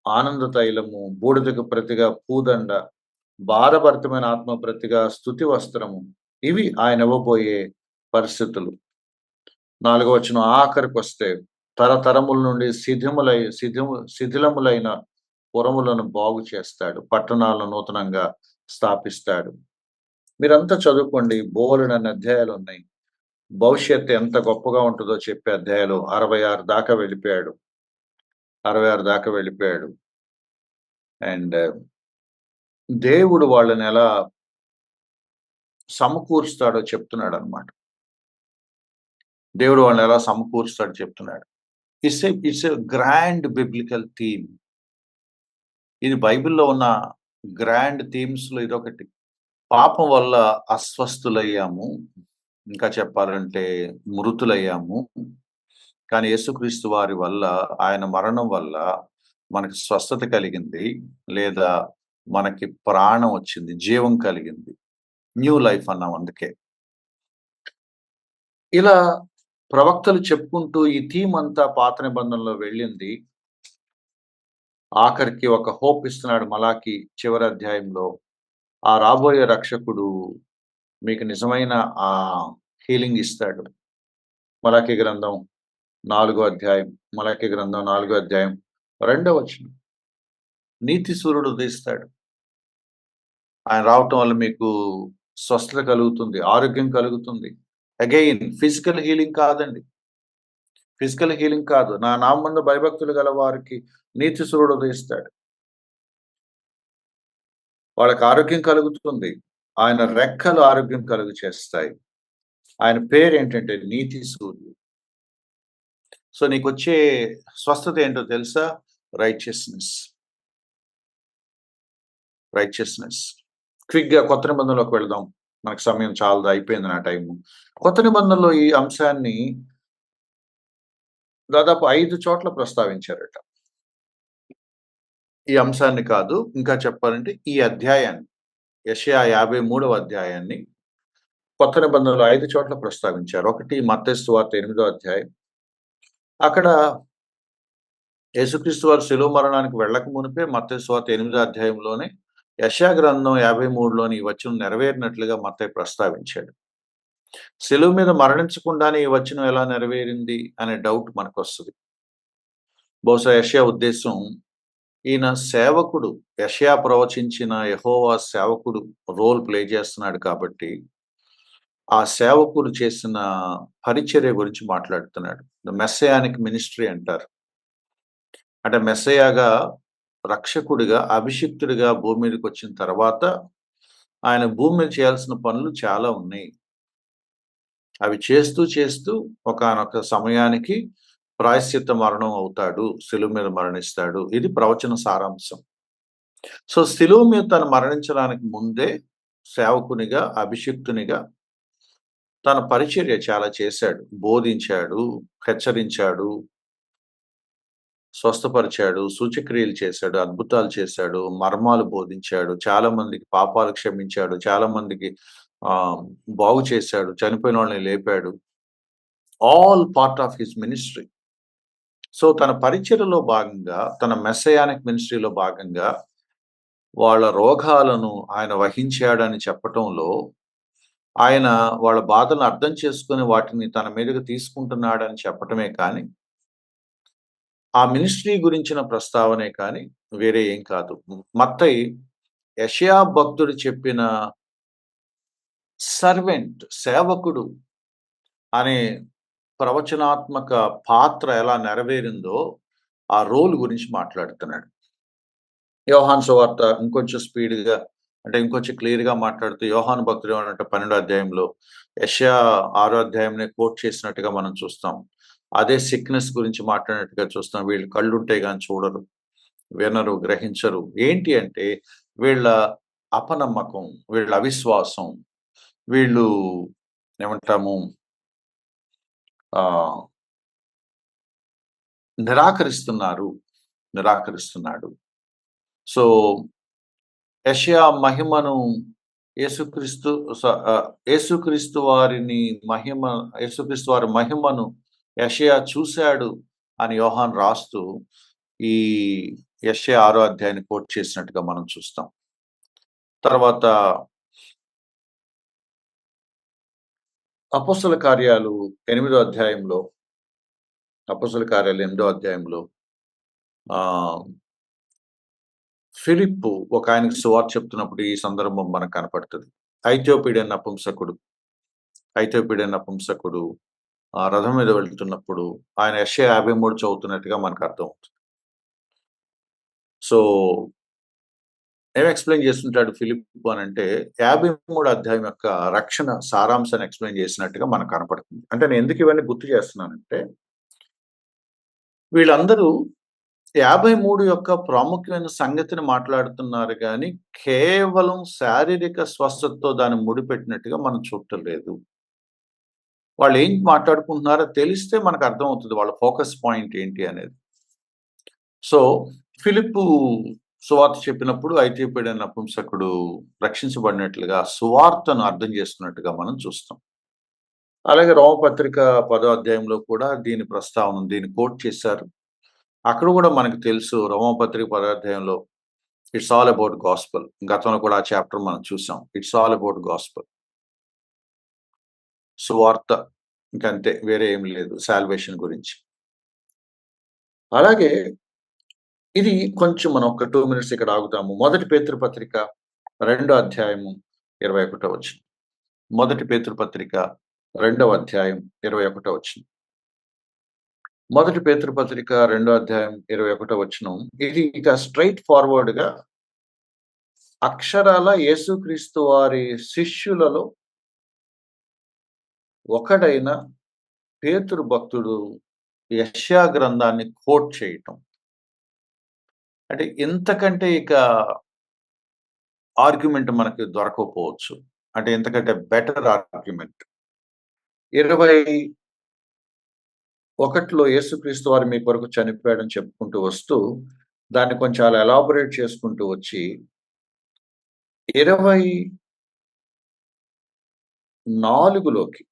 ఆనంద తైలము, బూడిదకు ప్రతిగా పూదండ, భారభరితమైన ఆత్మ ప్రతిగా స్తుతి వస్త్రము. ఇవి ఆయన ఇవ్వబోయే పరిస్థితులు. నాలుగో వచనం ఆఖరికొస్తే తరతరముల నుండి శిథిలములైన పురములను బాగు చేస్తాడు. పట్టణాలను నూతనంగా స్థాపిస్తాడు. మీరంతా చదువుకోండి. బోలెడన్ని అధ్యాయాలున్నాయి. భవిష్యత్తు ఎంత గొప్పగా ఉంటదో చెప్పే అధ్యాయాలు 66 దాకా వెళ్ళిపోయాడు. 66 దాకా వెళ్ళిపోయాడు. అండ్ దేవుడు వాళ్ళని ఎలా సమకూరుస్తాడో చెప్తున్నాడన్నమాట. దేవుడు వాళ్ళని ఎలా సమకూరుస్తాడో చెప్తున్నాడు. It's a grand biblical theme. ఇది బైబిల్‌లో ఉన్న గ్రాండ్ థీమ్స్‌లో ఇదొకటి. పాపం వల్ల అస్వస్థులయ్యాము. ఇంకా చెప్పాలంటే మృతులయ్యాము. కానీ యేసుక్రీస్తు వారి వల్ల, ఆయన మరణం వల్ల మనకి స్వస్థత కలిగింది. లేదా మనకి ప్రాణం వచ్చింది. జీవం కలిగింది. న్యూ లైఫ్ అన్నాం అందుకే. ఇలా ప్రవక్తలు చెప్పుకుంటూ ఈ థీమ్ అంతా పాత నిబంధనలో వెళ్ళింది. ఆఖరికి ఒక హోప్ ఇస్తున్నాడు మలాకి చివరి అధ్యాయంలో. ఆ రాబోయే రక్షకుడు మీకు నిజమైన హీలింగ్ ఇస్తాడు. మలాకి గ్రంథం 4 అధ్యాయం. మలాకి గ్రంథం 4 అధ్యాయం 2వ వచనం. నీతి సూర్యుడు ఉదయిస్తాడు. ఆయన రావటం వల్ల మీకు స్వస్థత కలుగుతుంది. ఆరోగ్యం కలుగుతుంది. అగైన్ ఫిజికల్ హీలింగ్ కాదండి. ఫిజికల్ హీలింగ్ కాదు. నా నామమున భయభక్తులు గల వారికి నీతి సూర్యుడు ఉదయిస్తాడు. వాళ్ళకి ఆరోగ్యం కలుగుతుంది. ఆయన రెక్కలు ఆరోగ్యం కలుగు చేస్తాయి. ఆయన పేరేంటంటే నీతి సూర్యుడు. సో నీకొచ్చే స్వస్థత ఏంటో తెలుసా? రైచియస్‌నెస్. రైచియస్‌నెస్. క్విక్‌గా కొత్త నిబంధనలోకి వెళ్దాం. మనకు సమయం చాలదు. అయిపోయింది నా టైము. కొత్త నిబంధనలో ఈ అంశాన్ని దాదాపు 5 చోట్ల ప్రస్తావించారట. ఈ అంశాన్ని కాదు, ఇంకా చెప్పాలంటే ఈ అధ్యాయాన్ని, యెషయా 53వ అధ్యాయాన్ని కొత్త నిబంధనలో 5 చోట్ల ప్రస్తావించారు. ఒకటి మత్తయి సువార్త 8దో అధ్యాయం. అక్కడ యేసుక్రీస్తు వారు శిలువ మరణానికి వెళ్ళక మునిపే మత్తయి సువార్త 8దో అధ్యాయంలోనే యెషయా గ్రంథం 53లోని ఈ వచనం నెరవేరినట్లుగా మత్తయి ప్రస్తావించాడు. శిలువ మీద మరణించకుండానే ఈ వచనం ఎలా నెరవేరింది అనే డౌట్ మనకొస్తది. బహుశా యెషయా ఉద్దేశం, ఈయన సేవకుడు, యెషయా ప్రవచించిన యెహోవా సేవకుడు రోల్ ప్లే చేస్తున్నాడు కాబట్టి, ఆ సేవకుడు చేసిన పరిచర్య గురించి మాట్లాడుతున్నాడు. ద మెస్సయానిక్ మినిస్ట్రీ అంటారు. అంటే మెస్సయాగా, రక్షకుడిగా, అభిషిక్తుడిగా భూమి మీదకొచ్చిన తర్వాత, ఆయన భూమి మీద చేయాల్సిన పనులు చాలా ఉన్నాయి. అవి చేస్తూ ఒకానొక సమయానికి ప్రాయశ్చిత్త మరణం అవుతాడు. శిలువ మీద మరణిస్తాడు. ఇది ప్రవచన సారాంశం. సో, శిలువ మీద తను మరణించడానికి ముందే సేవకునిగా, అభిషిక్తునిగా తన పరిచర్య చాలా చేశాడు. బోధించాడు, హెచ్చరించాడు, స్వస్థపరిచాడు, సూచక్రియలు చేశాడు, అద్భుతాలు చేశాడు, మర్మాలు బోధించాడు, చాలా మందికి పాపాలు క్షమించాడు, చాలా మందికి బాగు చేశాడు, చనిపోయిన వాళ్ళని లేపాడు. All part of his ministry. So, తన పరిచర్యలో భాగంగా, తన మెస్సయానిక్ మినిస్ట్రీలో భాగంగా వాళ్ళ రోగాలను ఆయన వహించాడని చెప్పటంలో, ఆయన వాళ్ళ బాధలను అర్థం చేసుకొని వాటిని తన మీదకి తీసుకుంటున్నాడని చెప్పటమే కానీ, ఆ మినిస్ట్రీ గురించిన ప్రస్తావనే కానీ వేరే ఏం కాదు. మత్తయి యెషయా భక్తుడు చెప్పిన సర్వెంట్, సేవకుడు అనే ప్రవచనాత్మక పాత్ర ఎలా నెరవేరిందో ఆ రోల్ గురించి మాట్లాడుతున్నాడు. యోహాను సువార్త ఇంకొంచెం స్పీడ్‌గా, అంటే ఇంకొంచెం క్లియర్‌గా మాట్లాడుతూ యోహాను భక్తుడు ఏమనంటే 12వ అధ్యాయంలో యెషయా 6వ అధ్యాయంని కోట్ చేసినట్టుగా మనం చూస్తాం. అదే సిక్‌నెస్ గురించి మాట్లాడినట్టుగా చూస్తాం. వీళ్ళు కళ్ళుంటే గాని చూడరు, వినరు, గ్రహించరు. ఏంటి అంటే వీళ్ళ అపనమ్మకం, వీళ్ళ అవిశ్వాసం, వీళ్ళు ఏమంటాము ఆహ్, నిరాకరిస్తున్నాడు. సో, యెషయా మహిమను యేసుక్రీస్తు వారి మహిమను యెషయా చూశాడు అని యోహాను రాస్తూ ఈ యెషయా 6వ అధ్యాయాన్ని కోట్ చేసినట్టుగా మనం చూస్తాం. తర్వాత అపోస్తల కార్యాలు 8వ అధ్యాయంలో ఫిలిప్పు ఒక ఆయనకి సువార్త చెప్తున్నప్పుడు ఈ సందర్భం మనకు కనపడుతుంది. ఐథియోపియన్ నపుంసకుడు రథం మీద వెళ్తున్నప్పుడు ఆయన యెషయా 53 చదువుతున్నట్టుగా మనకు అర్థమవుతుంది. సో, ఏం ఎక్స్‌ప్లెయిన్ చేస్తుంటాడు ఫిలిప్పు అనంటే 53 అధ్యాయం యొక్క రక్షణ సారాంశాన్ని ఎక్స్‌ప్లెయిన్ చేసినట్టుగా మనకు కనపడుతుంది. అంటే నేను ఎందుకు ఇవన్నీ గుర్తు చేస్తున్నానంటే, వీళ్ళందరూ 53 యొక్క ప్రాముఖ్యమైన సంగతిని మాట్లాడుతున్నారు గానీ, కేవలం శారీరక స్వస్థతతో దాన్ని ముడిపెట్టినట్టుగా మనం చూడటం లేదు. వాళ్ళు ఏం మాట్లాడుకుంటున్నారో తెలిస్తే మనకు అర్థమవుతది వాళ్ళ ఫోకస్ పాయింట్ ఏంటి అనేది. సో, ఫిలిప్పు సువార్త చెప్పినప్పుడు ఐథియోపియన్ నపుంసకుడు రక్షించబడినట్లుగా సువార్తను అర్థం చేసుకున్నట్టుగా మనం చూస్తాం. అలాగే రోమపత్రిక 10వ అధ్యాయంలో కూడా దీని ప్రస్తావన, దీన్ని కోట్ చేశారు. అక్కడ కూడా మనకు తెలుసు, రోమపత్రిక 10వ అధ్యాయంలో ఇట్స్ ఆల్ అబౌట్ గాస్పెల్. గతంలో కూడా ఆ చాప్టర్ మనం చూసాం. It's all about gospel. సువార్త, ఇంకంతే, వేరే ఏం లేదు సాల్వేషన్ గురించి. అలాగే ఇది కొంచెం మనం ఒక 2 మినిట్స్ ఇక్కడ ఆగుతాము. మొదటి పేతురు పత్రిక 2వ అధ్యాయము 21వ వచనం. మొదటి పేతురు పత్రిక 2వ అధ్యాయం 21వ వచనం. మొదటి పేతురు పత్రిక 2వ అధ్యాయం 21వ వచనం. ఇది ఇక స్ట్రెయిట్ ఫార్వర్డ్‌గా అక్షరాల యేసుక్రీస్తు వారి శిష్యులలో ఒకడైన పేతురు భక్తుడు యెషయా గ్రంథాన్ని కోట్ చేయటం. అంటే ఇంతకంటే ఇక ఆర్గ్యుమెంట్ మనకి దొరకకపోవచ్చు. అంటే ఇంతకంటే బెటర్ ఆర్గ్యుమెంట్. 21లో యేసుక్రీస్తు వారు మీ కొరకు చనిపోయాడని చెప్పుకుంటూ వస్తూ దాన్ని కొంచెం అలా ఎలాబొరేట్ చేసుకుంటూ వచ్చి 24లోకి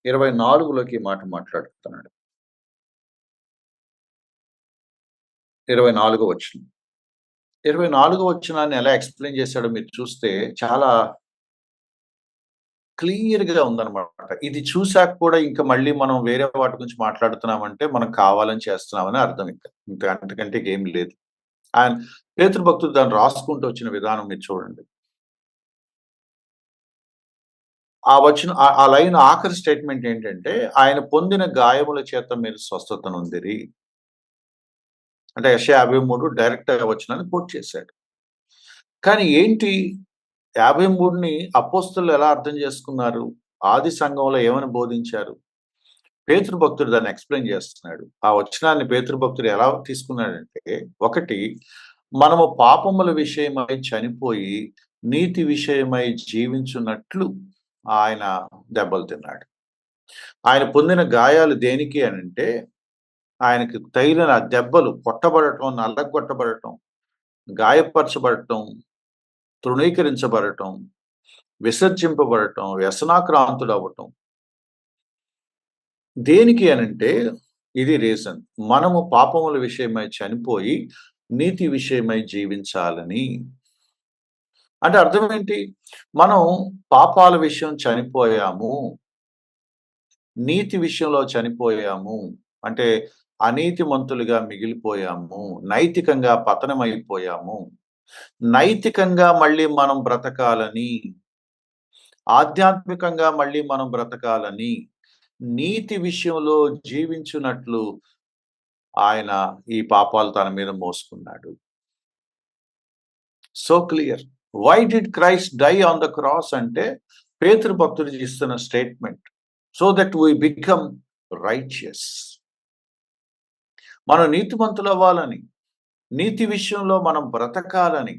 24లోకి ఈ మాట మాట్లాడుతున్నాడు. 24వ వచనం. 24వ వచనాన్ని ఎలా ఎక్స్‌ప్లెయిన్ చేశాడో మీరు చూస్తే చాలా క్లియర్‌గా ఉందన్నమాట. ఇది చూసాక కూడా ఇంకా మళ్ళీ మనం వేరే వాటి గురించి మాట్లాడుతున్నామంటే మనం కావాలని చేస్తున్నామని అర్థం ఇంక. ఇంక అంతకంటే ఇంకేం లేదు. ఆయన పేతురు భక్తుడు దాన్ని రాసుకుంటూ వచ్చిన విధానం మీరు చూడండి. ఆ లైన్ ఆఖరి స్టేట్మెంట్ ఏంటంటే, ఆయన పొందిన గాయముల చేత మీరు స్వస్థత నొందిరి. అంటే యెషయా 53 డైరెక్ట్ ఆ వచనాన్ని కోట్ చేశాడు. కానీ ఏంటి 53ని అపోస్తలులు ఎలా అర్థం చేసుకున్నారు? ఆది సంఘంలో ఏమని బోధించారు? పేతురు భక్తుడు దాన్ని ఎక్స్‌ప్లెయిన్ చేస్తున్నాడు. ఆ వచనాన్ని పేతురు భక్తుడు ఎలా తీసుకున్నాడంటే, ఒకటి మనము పాపముల విషయమై చనిపోయి, నీతి విషయమై జీవించున్నట్లు ఆయన దెబ్బలు తిన్నాడు. ఆయన పొందిన గాయాలు దేనికి అనంటే, ఆయనకి తగిలిన దెబ్బలు కొట్టబడటం, నల్లగొట్టబడటం, గాయపరచబడటం, తృణీకరించబడటం, విసర్జింపబడటం, వ్యసనాక్రాంతుడవ్వటం. దేనికి అనంటే ఇది రీజన్. మనము పాపముల విషయమై చనిపోయి, నీతి విషయమై జీవించాలని. అంటే అర్థం ఏంటి? మనం పాపాల విషయం చనిపోయాము. నీతి విషయంలో చనిపోయాము. అంటే అనీతిమంతులుగా మిగిలిపోయాము. నైతికంగా పతనమైపోయాము. నైతికంగా మళ్ళీ మనం బ్రతకాలని, ఆధ్యాత్మికంగా మళ్ళీ మనం బ్రతకాలని, నీతి విషయంలో జీవించున్నట్లు ఆయన ఈ పాపాలు తన మీద మోసుకున్నాడు. So clear. Why did Christ die on the cross అంటే పేతురు భక్తుడు ఇస్తున్న statement. So that we become righteous. మనం నీతిమంతులవ్వాలని, నీతి విషయంలో మనం బ్రతకాలని,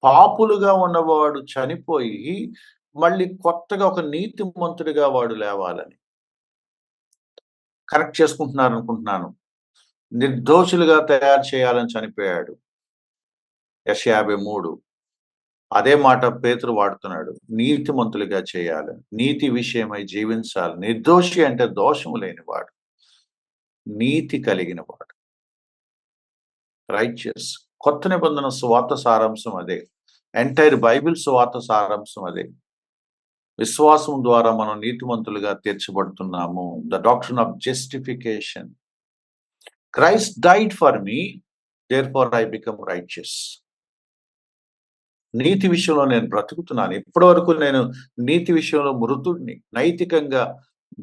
పాపులుగా ఉన్నవాడు చనిపోయి మళ్ళీ కొత్తగా ఒక నీతిమంతుడిగా వాడు లేవాలని. కరెక్ట్ చేసుకుంటున్నారనుకుంటున్నాను. నిర్దోషులుగా తయారు చేయాలని చనిపోయాడు. యెషయా 53. అదే మాట పేతురు వాడుతున్నాడు. నీతిమంతులుగా చేయాలి. నీతి విషయమై జీవించాలి. నిర్దోషి అంటే దోషము లేనివాడు. నీతి కలిగినవాడు. రైచియస్. కొత్త నిబంధన సువార్త సారాంశం అదే. ఎంటైర్ బైబిల్ సువార్త సారాంశం అదే. విశ్వాసం ద్వారా మనం నీతిమంతులుగా తీర్చబడుతున్నాము. The doctrine of justification. Christ died for me, therefore I become righteous. నీతి విషయంలో నేను బ్రతుకుతున్నాను. ఇప్పటి వరకు నేను నీతి విషయంలో మృతుడిని. నైతికంగా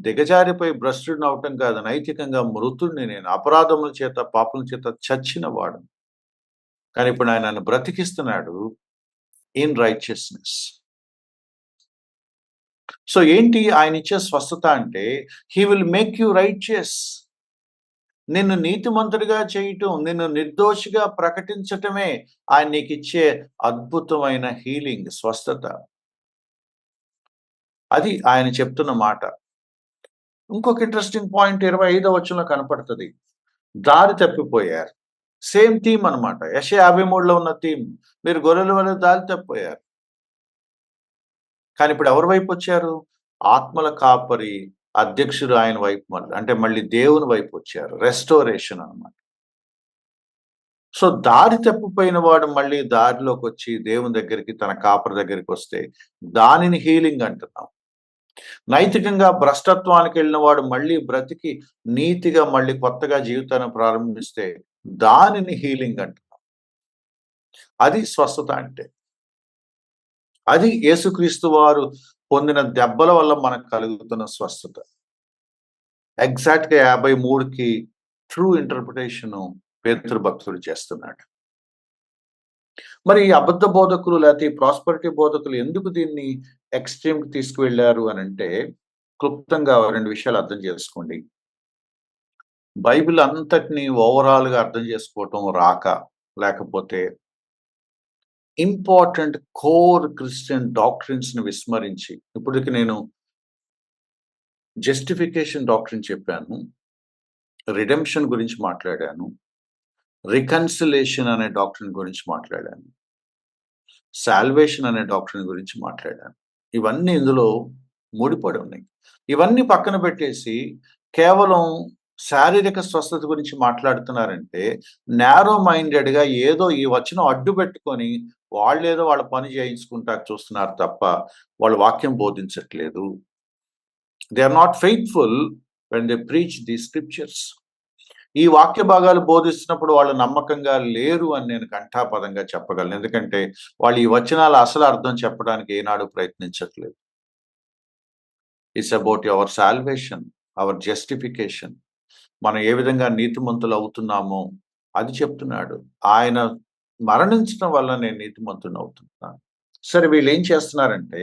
దిగజారిపోయి భ్రష్టుడిని అవటం కాదు. నైతికంగా మృతుడిని నేను. అపరాధముల చేత, పాపముల చేత చచ్చిన వాడు. కానీ ఇప్పుడు ఆయన నన్ను బ్రతికిస్తున్నాడు ఇన్ రైచియస్‌నెస్. సో ఏంటి ఆయన ఇచ్చే స్వస్థత అంటే, he will make you righteous. నిన్ను నీతిమంతుడిగా చేయటం, నిన్ను నిర్దోషిగా ప్రకటించటమే ఆయన నీకిచ్చే అద్భుతమైన హీలింగ్, స్వస్థత. అది ఆయన చెప్తున్న మాట. ఇంకొక ఇంట్రెస్టింగ్ పాయింట్ 25వ వచనంలో కనపడుతది. దారి తప్పిపోయారు. సేమ్ థీమ్ అన్నమాట. యెషయా 53లో ఉన్న థీమ్. మీరు గొర్రెల వలె దారి తప్పిపోయారు. కానీ ఇప్పుడు ఎవరి వైపు వచ్చారు? ఆత్మల కాపరి అధ్యక్షుడు ఆయన వైపు అంటే మళ్ళీ దేవుని వైపు వచ్చారు. రెస్టోరేషన్ అన్నమాట. సో దారి తప్పిపోయిన వాడు మళ్ళీ దారిలోకి వచ్చి దేవుని దగ్గరికి, తన కాపరి దగ్గరికి వస్తే దానిని హీలింగ్ అంటున్నాం. నైతికంగా భ్రష్టత్వానికి వెళ్ళిన వాడు మళ్ళీ బ్రతికి నీతిగా మళ్ళీ కొత్తగా జీవితాన్ని ప్రారంభిస్తే దానిని హీలింగ్ అంటున్నాం. అది స్వస్థత అంటే. అది యేసుక్రీస్తు వారు పొందిన దెబ్బల వల్ల మనకు కలుగుతున్న స్వస్థత. ఎగ్జాక్ట్‌గా 53కి ట్రూ ఇంటర్ప్రిటేషన్ పేతురు భక్తుడు చేస్తున్నాడు. మరి ఈ అబద్ధ బోధకులు లేకపోతే ఈ ప్రాస్పెరిటీ బోధకులు ఎందుకు దీన్ని ఎక్స్‌ట్రీమ్‌కి తీసుకువెళ్లారు అనంటే, క్లుప్తంగా 2 విషయాలు అర్థం చేసుకోండి. బైబిల్ అంతటిని ఓవరాల్‌గా అర్థం చేసుకోవటం రాక, లేకపోతే ఇంపార్టెంట్ కోర్ క్రిస్టియన్ డాక్ట్రిన్స్‌ని విస్మరించి, ఇప్పటికి నేను జస్టిఫికేషన్ డాక్ట్రిన్ చెప్పాను. రిడెంప్షన్ గురించి మాట్లాడాను. రికన్సిలేషన్ అనే డాక్ట్రిన్ గురించి మాట్లాడాను. సాల్వేషన్ అనే డాక్ట్రిన్ గురించి మాట్లాడాను. ఇవన్నీ ఇందులో ముడిపడి ఉన్నాయి. ఇవన్నీ పక్కన పెట్టేసి కేవలం శారీరక స్వస్థత గురించి మాట్లాడుతున్నారంటే నారో మైండెడ్‌గా ఏదో ఈ వచనం అడ్డు పెట్టుకొని వాళ్ళేదో వాళ్ళ పని చేయించుకుంటానికి చూస్తున్నారు తప్ప వాళ్ళు వాక్యం బోధించట్లేదు. They are not faithful when they preach the scriptures. ఈ వాక్య భాగాలు బోధిస్తున్నప్పుడు వాళ్ళు నమ్మకంగా లేరు అని నేను ఘంటాపథంగా చెప్పగలను. ఎందుకంటే వాళ్ళు ఈ వచనాల అసలు అర్థం చెప్పడానికి ఏనాడు ప్రయత్నించట్లేదు. It's about our salvation, our justification. మనం ఏ విధంగా నీతిమంతులు అవుతున్నామో అది చెప్తున్నాడు. ఆయన మరణించడం వల్ల నేను నీతిమంతుడిని అవుతున్నాను. సరే వీళ్ళు ఏం చేస్తున్నారంటే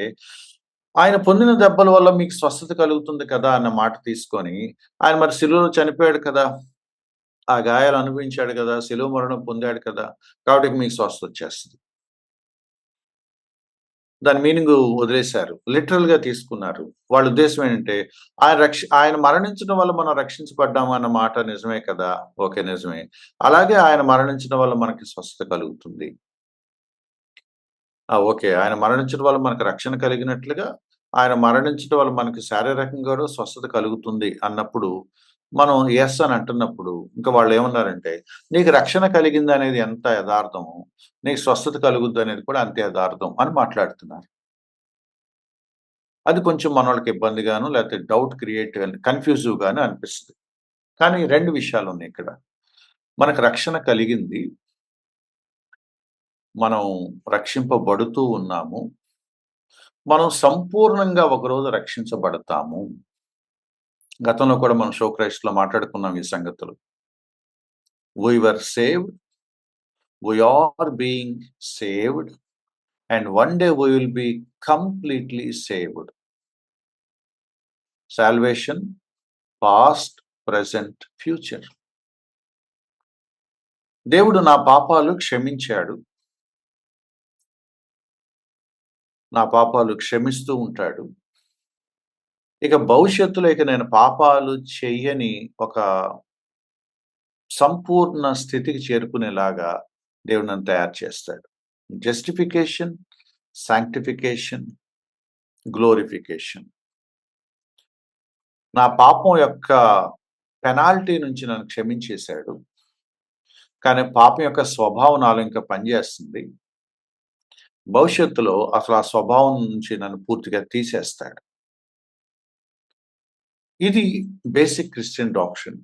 ఆయన పొందిన దెబ్బల వల్ల మీకు స్వస్థత కలుగుతుంది కదా అన్న మాట తీసుకొని ఆయన మరి సిలువలో చనిపోయాడు కదా, ఆ గాయాలు అనుభవించాడు కదా, శిలువ మరణం పొందాడు కదా, కాబట్టి మీకు స్వస్థత వచ్చేస్తుంది. దాని మీనింగ్ వదిలేశారు. లిటరల్‌గా తీసుకున్నారు. వాళ్ళ ఉద్దేశ్యం ఏంటంటే ఆయన మరణించడం వల్ల మనం రక్షించబడ్డాము అన్న మాట నిజమే కదా! ఓకే. నిజమే. అలాగే ఆయన మరణించడం వల్ల మనకి స్వస్థత కలుగుతుంది. ఓకే. ఆయన మరణించడం వల్ల మనకు రక్షణ కలిగినట్లుగా, ఆయన మరణించడం వల్ల మనకి శారీరకంగా కూడా స్వస్థత కలుగుతుంది అన్నప్పుడు, మనం యెస్ అని అంటున్నప్పుడు, ఇంకా వాళ్ళేమన్నారంటే, నీకు రక్షణ కలిగిందనేది ఎంత యదార్థమో, నీకు స్వస్థత కలుగుద్దనేది కూడా అంతే యదార్థం అని మాట్లాడుతున్నారు. అది కొంచెం మనోళ్ళకి ఇబ్బందిగాను, లేకపోతే డౌట్ క్రియేట్ కన్‌ఫ్యూజివ్‌గాను అనిపిస్తది. కానీ 2 విషయాలున్నాయి ఇక్కడ. మనకు రక్షణ కలిగింది. మనం రక్షింపబడుతూ ఉన్నాము. మనం సంపూర్ణంగా ఒకరోజు రక్షించబడతాము. గతంలో కూడా మనం షో క్రైస్ట్‌లో మాట్లాడుకున్నాం ఈ సంగతులు. We were saved, we are being saved and one day we will be completely saved. Salvation past, present, future. దేవుడు నా పాపాలు క్షమించాడు. నా పాపాలు క్షమిస్తూ ఉంటాడు. ఇక భవిష్యత్తులో నేను పాపాలు చెయ్యని ఒక సంపూర్ణ స్థితికి చేరుకునేలాగా దేవుడు నన్ను తయారు చేస్తాడు. Justification, sanctification, glorification. నా పాపం యొక్క పెనాల్టీ నుంచి నన్ను క్షమించేశాడు. కానీ పాపం యొక్క స్వభావం నాలో ఇంకా పనిచేస్తుంది. భవిష్యత్తులో అసలు ఆ స్వభావం నుంచి నన్ను పూర్తిగా తీసేస్తాడు. ఇది బేసిక్ క్రిస్టియన్ డాక్ట్రిన్.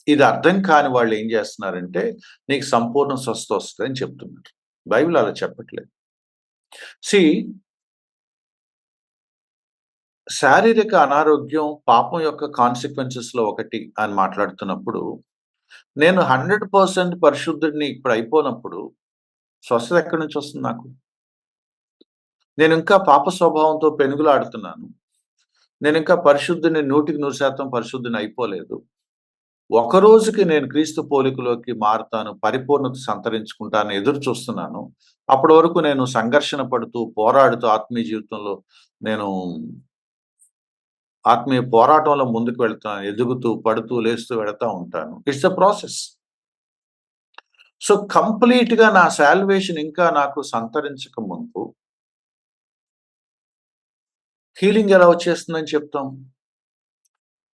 ఇది అర్థం కాని వాళ్ళు ఏం చేస్తున్నారంటే నీకు సంపూర్ణ స్వస్థత వస్తుందని చెప్తున్నారు. బైబిల్ అలా చెప్పట్లేదు. శారీరక అనారోగ్యం పాపం యొక్క కాన్సిక్వెన్సెస్ లో ఒకటి అని మాట్లాడుతున్నప్పుడు నేను 100% పరిశుద్ధుడిని ఇప్పుడు అయిపోయినప్పుడు స్వస్థత ఎక్కడి నుంచి వస్తుంది నాకు? నేను ఇంకా పాప స్వభావంతో పెనుగులాడుతున్నాను. నేను ఇంకా పరిశుద్ధుని 100% పరిశుద్ధుని అయిపోలేదు. ఒక రోజుకి నేను క్రీస్తు పోలికలోకి మారుతాను, పరిపూర్ణత సంతరించుకుంటాను ఎదురు చూస్తున్నాను. అప్పటి వరకు నేను సంఘర్షణ పడుతూ, పోరాడుతూ ఆత్మీయ జీవితంలో నేను ఆత్మీయ పోరాటంలో ముందుకు వెళ్తాను. ఎదుగుతూ, పడుతూ, లేస్తూ వెళ్తా ఉంటాను. It's a process. సో కంప్లీట్‌గా నా సాల్వేషన్ ఇంకా నాకు సంతరించక ముందు హీలింగ్ ఎలా వచ్చేస్తుందని చెప్తాం?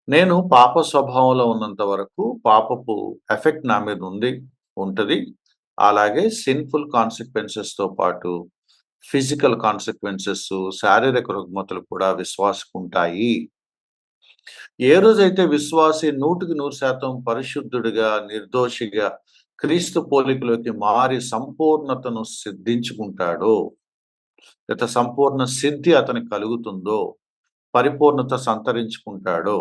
నేను పాప స్వభావంలో ఉన్నంత వరకు పాపపు ఎఫెక్ట్ నా మీద ఉంటది. అలాగే సిన్‌ఫుల్ కాన్సిక్వెన్సెస్‌తో పాటు ఫిజికల్ కాన్సిక్వెన్సెస్, శారీరక రుగ్మతలు కూడా విశ్వాసకుంటాయి. ఏ రోజైతే విశ్వాసి 100% పరిశుద్ధుడిగా, నిర్దోషిగా క్రీస్తు పోలికలోకి మారి సంపూర్ణతను సిద్ధించుకుంటాడో, లేదా సంపూర్ణ సిద్ధి అతనికి కలుగుతుందో, పరిపూర్ణత సంతరించుకుంటాడో,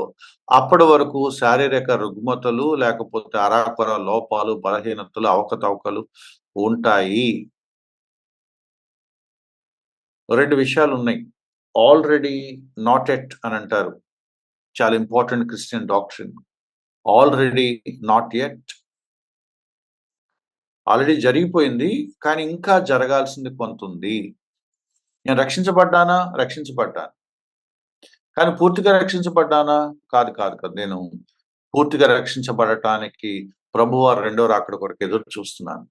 అప్పటి వరకు శారీరక రుగ్మతలు, లేకపోతే అరాకొర లోపాలు, బలహీనతలు, అవకతవకలు ఉంటాయి. 2 విషయాలున్నాయి. ఆల్రెడీ, నాట్ ఎట్ అని అంటారు. చాలా important Christian doctrine. Already, not yet. Already జరిగిపోయింది. కానీ ఇంకా జరగాల్సింది కొంతుంది. నేను రక్షించబడ్డానా? రక్షించబడ్డాను. కానీ పూర్తిగా రక్షించబడ్డానా? కాదు. నేను పూర్తిగా రక్షించబడటానికి ప్రభువారు రెండో రాకడ కొరకు ఎదురు చూస్తున్నాను.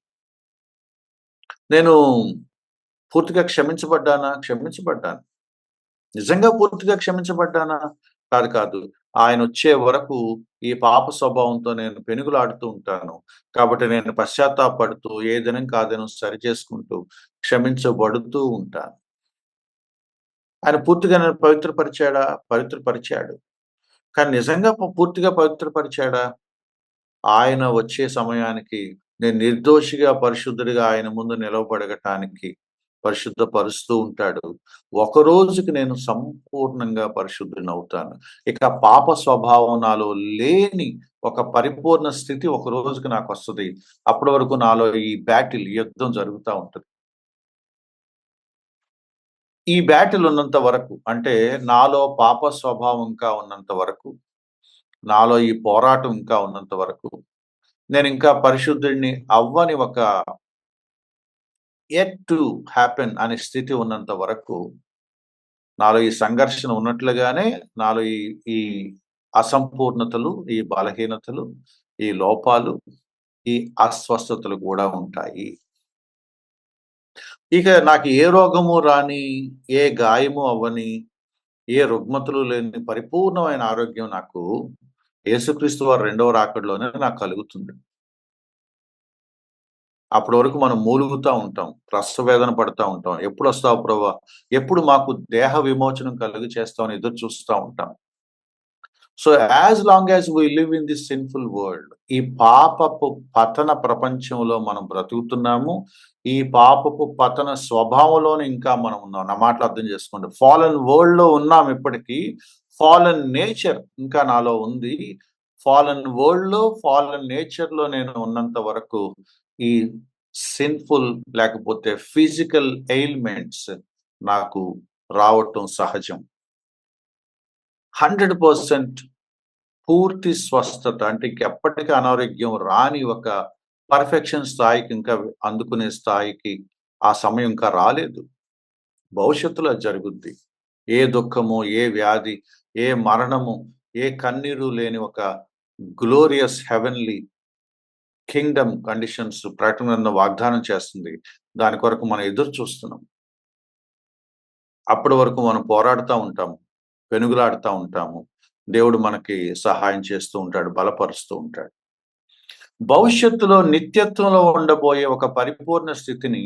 నేను పూర్తిగా క్షమించబడ్డానా? క్షమించబడ్డాను. నిజంగా పూర్తిగా క్షమించబడ్డానా? కాదు, కాదు. ఆయనొచ్చే వరకు ఈ పాప స్వభావంతో నేను పెనుగులాడుతూ ఉంటాను. కాబట్టి నేను పశ్చాత్తాపపడుతూ ఏ దినం కాదినం సరిచేసుకుంటూ క్షమించబడుతూ ఉంటాను. ఆయన పూర్తిగా నన్ను పవిత్రపరిచాడా? పవిత్రపరిచాడు. కానీ నిజంగా పూర్తిగా పవిత్రపరిచాడా? ఆయన వచ్చే సమయానికి నేను నిర్దోషిగా, పరిశుద్ధుడిగా ఆయన ముందు నిలవబడగటానికి పరిశుద్ధపరుస్తూ ఉంటాడు. ఒక రోజుకి నేను సంపూర్ణంగా పరిశుద్ధుడినవుతాను. ఇక పాప స్వభావం నాలో లేని ఒక పరిపూర్ణ స్థితి ఒక రోజుకి నాకొస్తది. అప్పటి వరకు నాలో ఈ యుద్ధం జరుగుతా ఉంటది. ఈ బ్యాటిల్ ఉన్నంత వరకు అంటే నాలో పాప స్వభావం ఇంకా ఉన్నంత వరకు, నాలో ఈ పోరాటం ఇంకా ఉన్నంత వరకు, నేనింకా పరిశుద్ధుడిని అవ్వని ఒక యెట్ టు హ్యాపెన్ అనే స్థితి ఉన్నంత వరకు, నాలో ఈ సంఘర్షణ ఉన్నట్లుగానే నాలో ఈ అసంపూర్ణతలు, ఈ బలహీనతలు, ఈ లోపాలు, ఈ అస్వస్థతలు కూడా ఉంటాయి. ఇక నాకు ఏ రోగము రాని, ఏ గాయము అవ్వని, ఏ రుగ్మతలు లేని పరిపూర్ణమైన ఆరోగ్యం నాకు యేసుక్రీస్తు వారి రెండవ రాకడలోనే నాకు కలుగుతుంది. అప్పటి వరకు మనం మూలుగుతా ఉంటాం. ప్రసవ వేదన పడతా ఉంటాం. ఎప్పుడొస్తావు ప్రభువా? ఎప్పుడు మాకు దేహ విమోచనం కలుగ చేస్తావని ఎదురు చూస్తా ఉంటాం. So as long as we live in this sinful world, ఈ పాపపు పతన ప్రపంచంలో మనం బ్రతుకుతున్నాము. ఈ పాపపు పతన స్వభావంలోనే ఇంకా మనం ఉన్నాం. నా మాటలు అర్థం చేసుకోండి. ఫాలెన్ వరల్డ్ లో ఉన్నాం ఇప్పటికీ. ఫాలెన్ నేచర్ ఇంకా నాలో ఉంది. ఫాలెన్ వరల్డ్ లో, ఫాలెన్ నేచర్ లో నేను ఉన్నంత వరకు ఈ సిన్ఫుల్ లేకపోతే ఫిజికల్ ఎయిల్మెంట్స్ నాకు రావటం సహజం. 100% పూర్తి స్వస్థత అంటే ఇంకెప్పటికీ అనారోగ్యం రాని ఒక పర్ఫెక్షన్ స్థాయికి ఇంకా అందుకునే స్థాయికి ఆ సమయం ఇంకా రాలేదు. భవిష్యత్తులో అది జరుగుద్ది. ఏ దుఃఖము, ఏ వ్యాధి, ఏ మరణము, ఏ కన్నీరు లేని ఒక గ్లోరియస్ హెవెన్లీ కింగ్డమ్ కండిషన్స్ ప్రకటన గ్రంథం వాగ్దానం చేస్తుంది. దాని కొరకు మనం ఎదురు చూస్తున్నాం. అప్పటి వరకు మనం పోరాడుతూ ఉంటాము, పెనుగులాడుతూ ఉంటాము. దేవుడు మనకి సహాయం చేస్తూ ఉంటాడు, బలపరుస్తూ ఉంటాడు. భవిష్యత్తులో నిత్యత్వంలో ఉండబోయే ఒక పరిపూర్ణ స్థితిని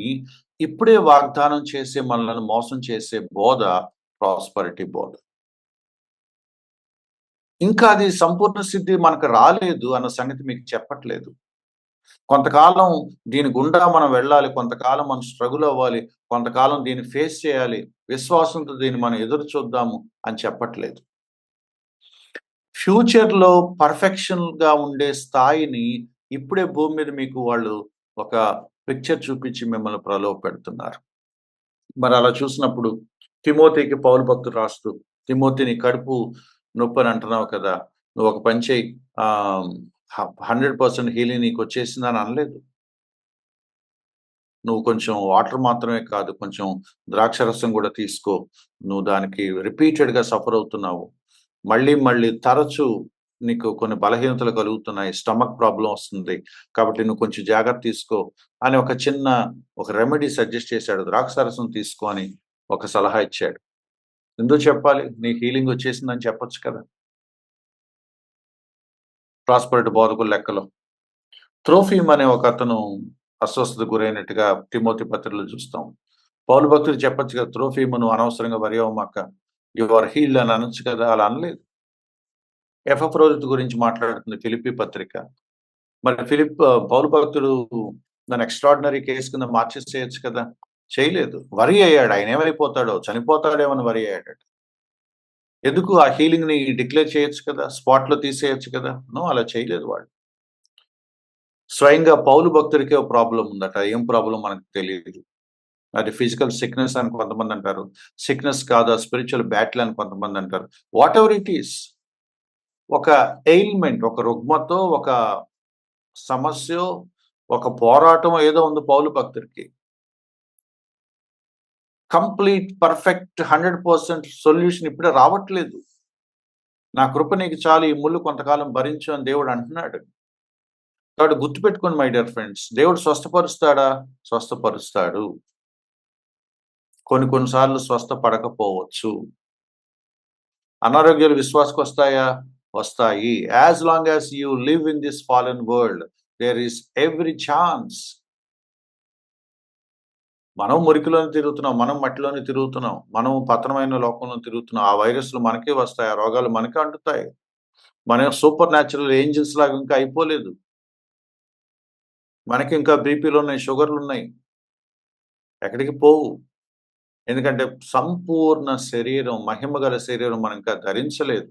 ఇప్పుడే వాగ్దానం చేసే మనల్ని మోసం చేసే బోధ ప్రాస్పరిటీ బోధ. ఇంకా అది సంపూర్ణ స్థితి మనకు రాలేదు అన్న సంగతి మీకు చెప్పట్లేదు. కొంతకాలం దీని గుండా మనం వెళ్ళాలి, కొంతకాలం మనం స్ట్రగుల్ అవ్వాలి, కొంతకాలం దీన్ని ఫేస్ చేయాలి, విశ్వాసంతో దీన్ని మనం ఎదురు చూద్దాము అని చెప్పట్లేదు. ఫ్యూచర్‌లో పర్ఫెక్షన్‌గా ఉండే స్థాయిని ఇప్పుడే భూమి మీద మీకు వాళ్ళు ఒక పిక్చర్ చూపించి మిమ్మల్ని ప్రలోభపెడుతున్నారు. మరి అలా చూసినప్పుడు తిమోతికి పౌలు భక్తుడు రాస్తూ, తిమోతి నీ కడుపు నొప్పని అంటున్నావు కదా! నువ్వు ఒక పని చెయ్యి, 100% హీలింగ్ నీకొచ్చేసిందని అనలేదు. నువ్వు కొంచెం వాటర్ మాత్రమే కాదు, కొంచెం ద్రాక్షారసం కూడా తీసుకో. నువ్వు దానికి రిపీటెడ్‌గా సఫర్ అవుతున్నావు. మళ్ళీ తరచూ నీకు కొన్ని బలహీనతలు కలుగుతున్నాయి. స్టమక్ ప్రాబ్లమ్ వస్తుంది. కాబట్టి నువ్వు కొంచెం జాగ్రత్త తీసుకో అని ఒక రెమెడీ సజెస్ట్ చేశాడు. ద్రాక్షారసం తీసుకో అని ఒక సలహా ఇచ్చాడు. ఎందుకు చెప్పాలి? నీకు హీలింగ్ వచ్చేసిందని చెప్పొచ్చు కదా! ప్రాస్పరిటీ బోధకుల లెక్కలో. త్రోఫిమ్ అనే ఒకతను అస్వస్థతకు గురైనట్టుగా తిమోతి పత్రికలో చూస్తాం. పౌలు భక్తుడు చెప్పొచ్చు కదా, త్రోఫిము నువ్వు అనవసరంగా వరి అవ్వమాక, యు ఆర్ హీల్డ్ అని అనొచ్చు కదా! అలా అనలేదు. ఎపఫ్రోదితు గురించి మాట్లాడుతుంది ఫిలిప్పీ పత్రిక. మరి పౌలు భక్తుడు దాన్ని ఎక్స్ట్రార్డినరీ కేస్ కింద మార్చేసేయొచ్చు కదా! చేయలేదు. వరి అయ్యాడు. ఆయన ఏమైపోతాడో, చనిపోతాడేమో అని వరి అయ్యాడట. ఎందుకు ఆ హీలింగ్‌ని డిక్లేర్ చేయొచ్చు కదా! స్పాట్‌లో తీసేయొచ్చు కదా! నో, అలా చేయలేదు వాడు. స్వయంగా పౌలు భక్తుడికే ఒక ప్రాబ్లమ్ ఉందట. ఏం ప్రాబ్లమ్ మనకు తెలీదు. అది ఫిజికల్ సిక్‌నెస్ అని కొంతమంది అంటారు. సిక్‌నెస్ కాదు, స్పిరిచువల్ బ్యాటిల్ అని కొంతమంది అంటారు. వాటెవర్ ఇట్ ఈస్, ఒక ఎయిల్మెంట్, ఒక రుగ్మతో, ఒక సమస్యో, ఒక పోరాటమో ఏదో ఉంది పౌలు భక్తుడికి. కంప్లీట్ పర్ఫెక్ట్ 100% సొల్యూషన్ ఇప్పుడే రావట్లేదు. నా కృప నీకు చాలు, ఈ ముళ్ళు కొంతకాలం భరించు అని దేవుడు అంటున్నాడు. కాబట్టి గుర్తుపెట్టుకోండి మై డియర్ ఫ్రెండ్స్, దేవుడు స్వస్థపరుస్తాడా? స్వస్థపరుస్తాడు. కొన్ని సార్లు స్వస్థపడకపోవచ్చు. అనారోగ్యాలు విశ్వాసకొస్తాయా? వస్తాయి. As long as you live in this fallen world, there is every chance. మనం మురికిలోనే తిరుగుతున్నాం. మనం మట్టిలోనే తిరుగుతున్నాం. మనం పతనమైన లోకంలో తిరుగుతున్నాం. ఆ వైరస్‌లు మనకే వస్తాయి. ఆ రోగాలు మనకే అంటుతాయి. మనం సూపర్ న్యాచురల్ ఏంజెల్స్ లాగా ఇంకా అయిపోలేదు. మనకి ఇంకా బీపీలున్నాయి, షుగర్‌లున్నాయి. ఎక్కడికి పోవు. ఎందుకంటే సంపూర్ణ శరీరం, మహిమ గల శరీరం మనం ఇంకా ధరించలేదు.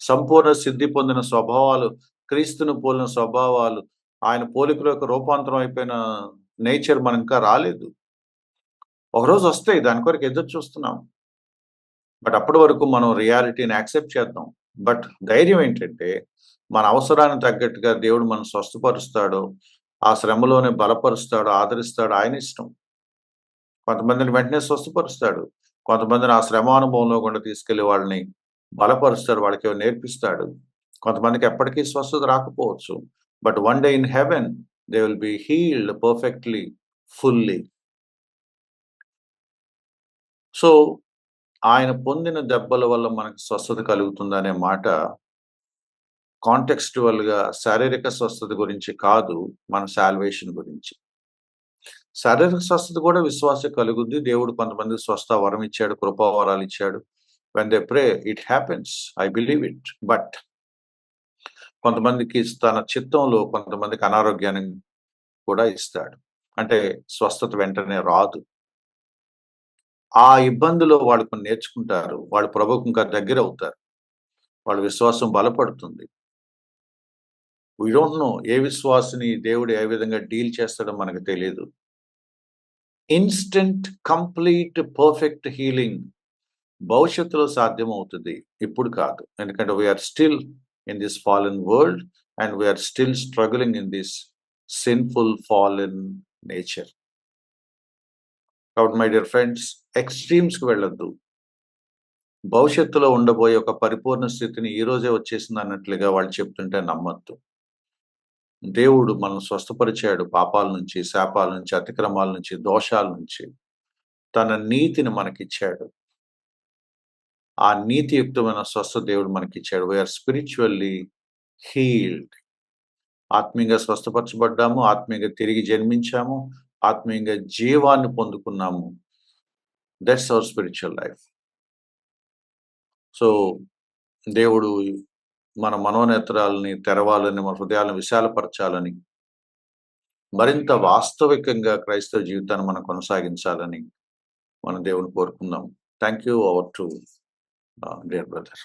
సంపూర్ణ సిద్ధి పొందిన స్వభావాలు, క్రీస్తును పోలిన స్వభావాలు, ఆయన పోలికలో యొక్క రూపాంతరం అయిపోయిన నేచర్ మనం ఇంకా రాలేదు. ఒకరోజు వస్తాయి. దాని కొరకు ఎదురు చూస్తున్నాం. బట్ అప్పటి వరకు మనం రియాలిటీని యాక్సెప్ట్ చేద్దాం. బట్ ధైర్యం ఏంటంటే, మన అవసరానికి తగ్గట్టుగా దేవుడు మనల్ని స్వస్థపరుస్తాడో, ఆ శ్రమలోనే బలపరుస్తాడో, ఆదరిస్తాడో ఆయన ఇష్టం. కొంతమందిని వెంటనే స్వస్థపరుస్తాడు. కొంతమందిని ఆ శ్రమానుభవంలో గుండా తీసుకెళ్ళి వాళ్ళని బలపరుస్తాడు. వాళ్ళకేవో నేర్పిస్తాడు. కొంతమందికి ఎప్పటికీ స్వస్థత రాకపోవచ్చు. But one day in heaven they will be healed perfectly, fully. So, ఆయన పొందిన దెబ్బల వల్ల మనకు స్వస్థత కలుగుతుందనే మాట కాంటెక్స్చువల్‌గా శారీరక స్వస్థత గురించి కాదు, మన సాల్వేషన్ గురించి. శారీరక స్వస్థత కూడా విశ్వాసం కలుగుద్ది. దేవుడు కొంతమందికి స్వస్థ వరం ఇచ్చాడు, కృపా వరాలు ఇచ్చాడు. When they pray it happens. I believe it. But కొంతమందికి తన చిత్తంలో కొంతమందికి అనారోగ్యాన్ని కూడా ఇస్తాడు. అంటే స్వస్థత వెంటనే రాదు. ఆ ఇబ్బందిలో వాళ్ళు కొన్ని నేర్చుకుంటారు. వాళ్ళు ప్రభువుకి ఇంకా దగ్గరవుతారు. వాళ్ళ విశ్వాసం బలపడుతుంది. వి డోంట్ నో ఏ విశ్వాసిని దేవుడు ఏ విధంగా డీల్ చేస్తాడో మనకు తెలీదు. ఇన్‌స్టంట్, కంప్లీట్, పర్ఫెక్ట్ హీలింగ్ భవిష్యత్తులో సాధ్యమవుతది. ఇప్పుడు కాదు. ఎందుకంటే we are still in this fallen world and we are still struggling in this sinful fallen nature. కాబట్టి మై డియర్ ఫ్రెండ్స్, ఎక్స్‌ట్రీమ్స్‌కి వెళ్ళొద్దు. భవిష్యత్తులో ఉండబోయే ఒక పరిపూర్ణ స్థితిని ఈ రోజే వచ్చేసిందన్నట్లుగా వాళ్ళు చెప్తుంటే నమ్మొద్దు. దేవుడు మనల్ని స్వస్థపరిచాడు పాపాల నుంచి, శాపాల నుంచి, అతిక్రమాల నుంచి, దోషాల నుంచి. తన నీతిని మనకిచ్చాడు. ఆ నీతియుక్తమైన స్వస్థత దేవుడు మనకిచ్చాడు. We are spiritually healed. ఆత్మీయంగా స్వస్థపరచబడ్డాము. ఆత్మీయంగా తిరిగి జన్మించాము. ఆత్మీయంగా జీవాన్ని పొందుకున్నాము. That's our spiritual life. So, దేవుడు మన మనోనేత్రాలని తెరవాలని, మన హృదయాలను విశాలపరచాలని, మరింత వాస్తవికంగా క్రైస్తవ జీవితాన్ని మనం కొనసాగించాలని మనం దేవుని కోరుకుందాం. Thank you. Over to dear brother.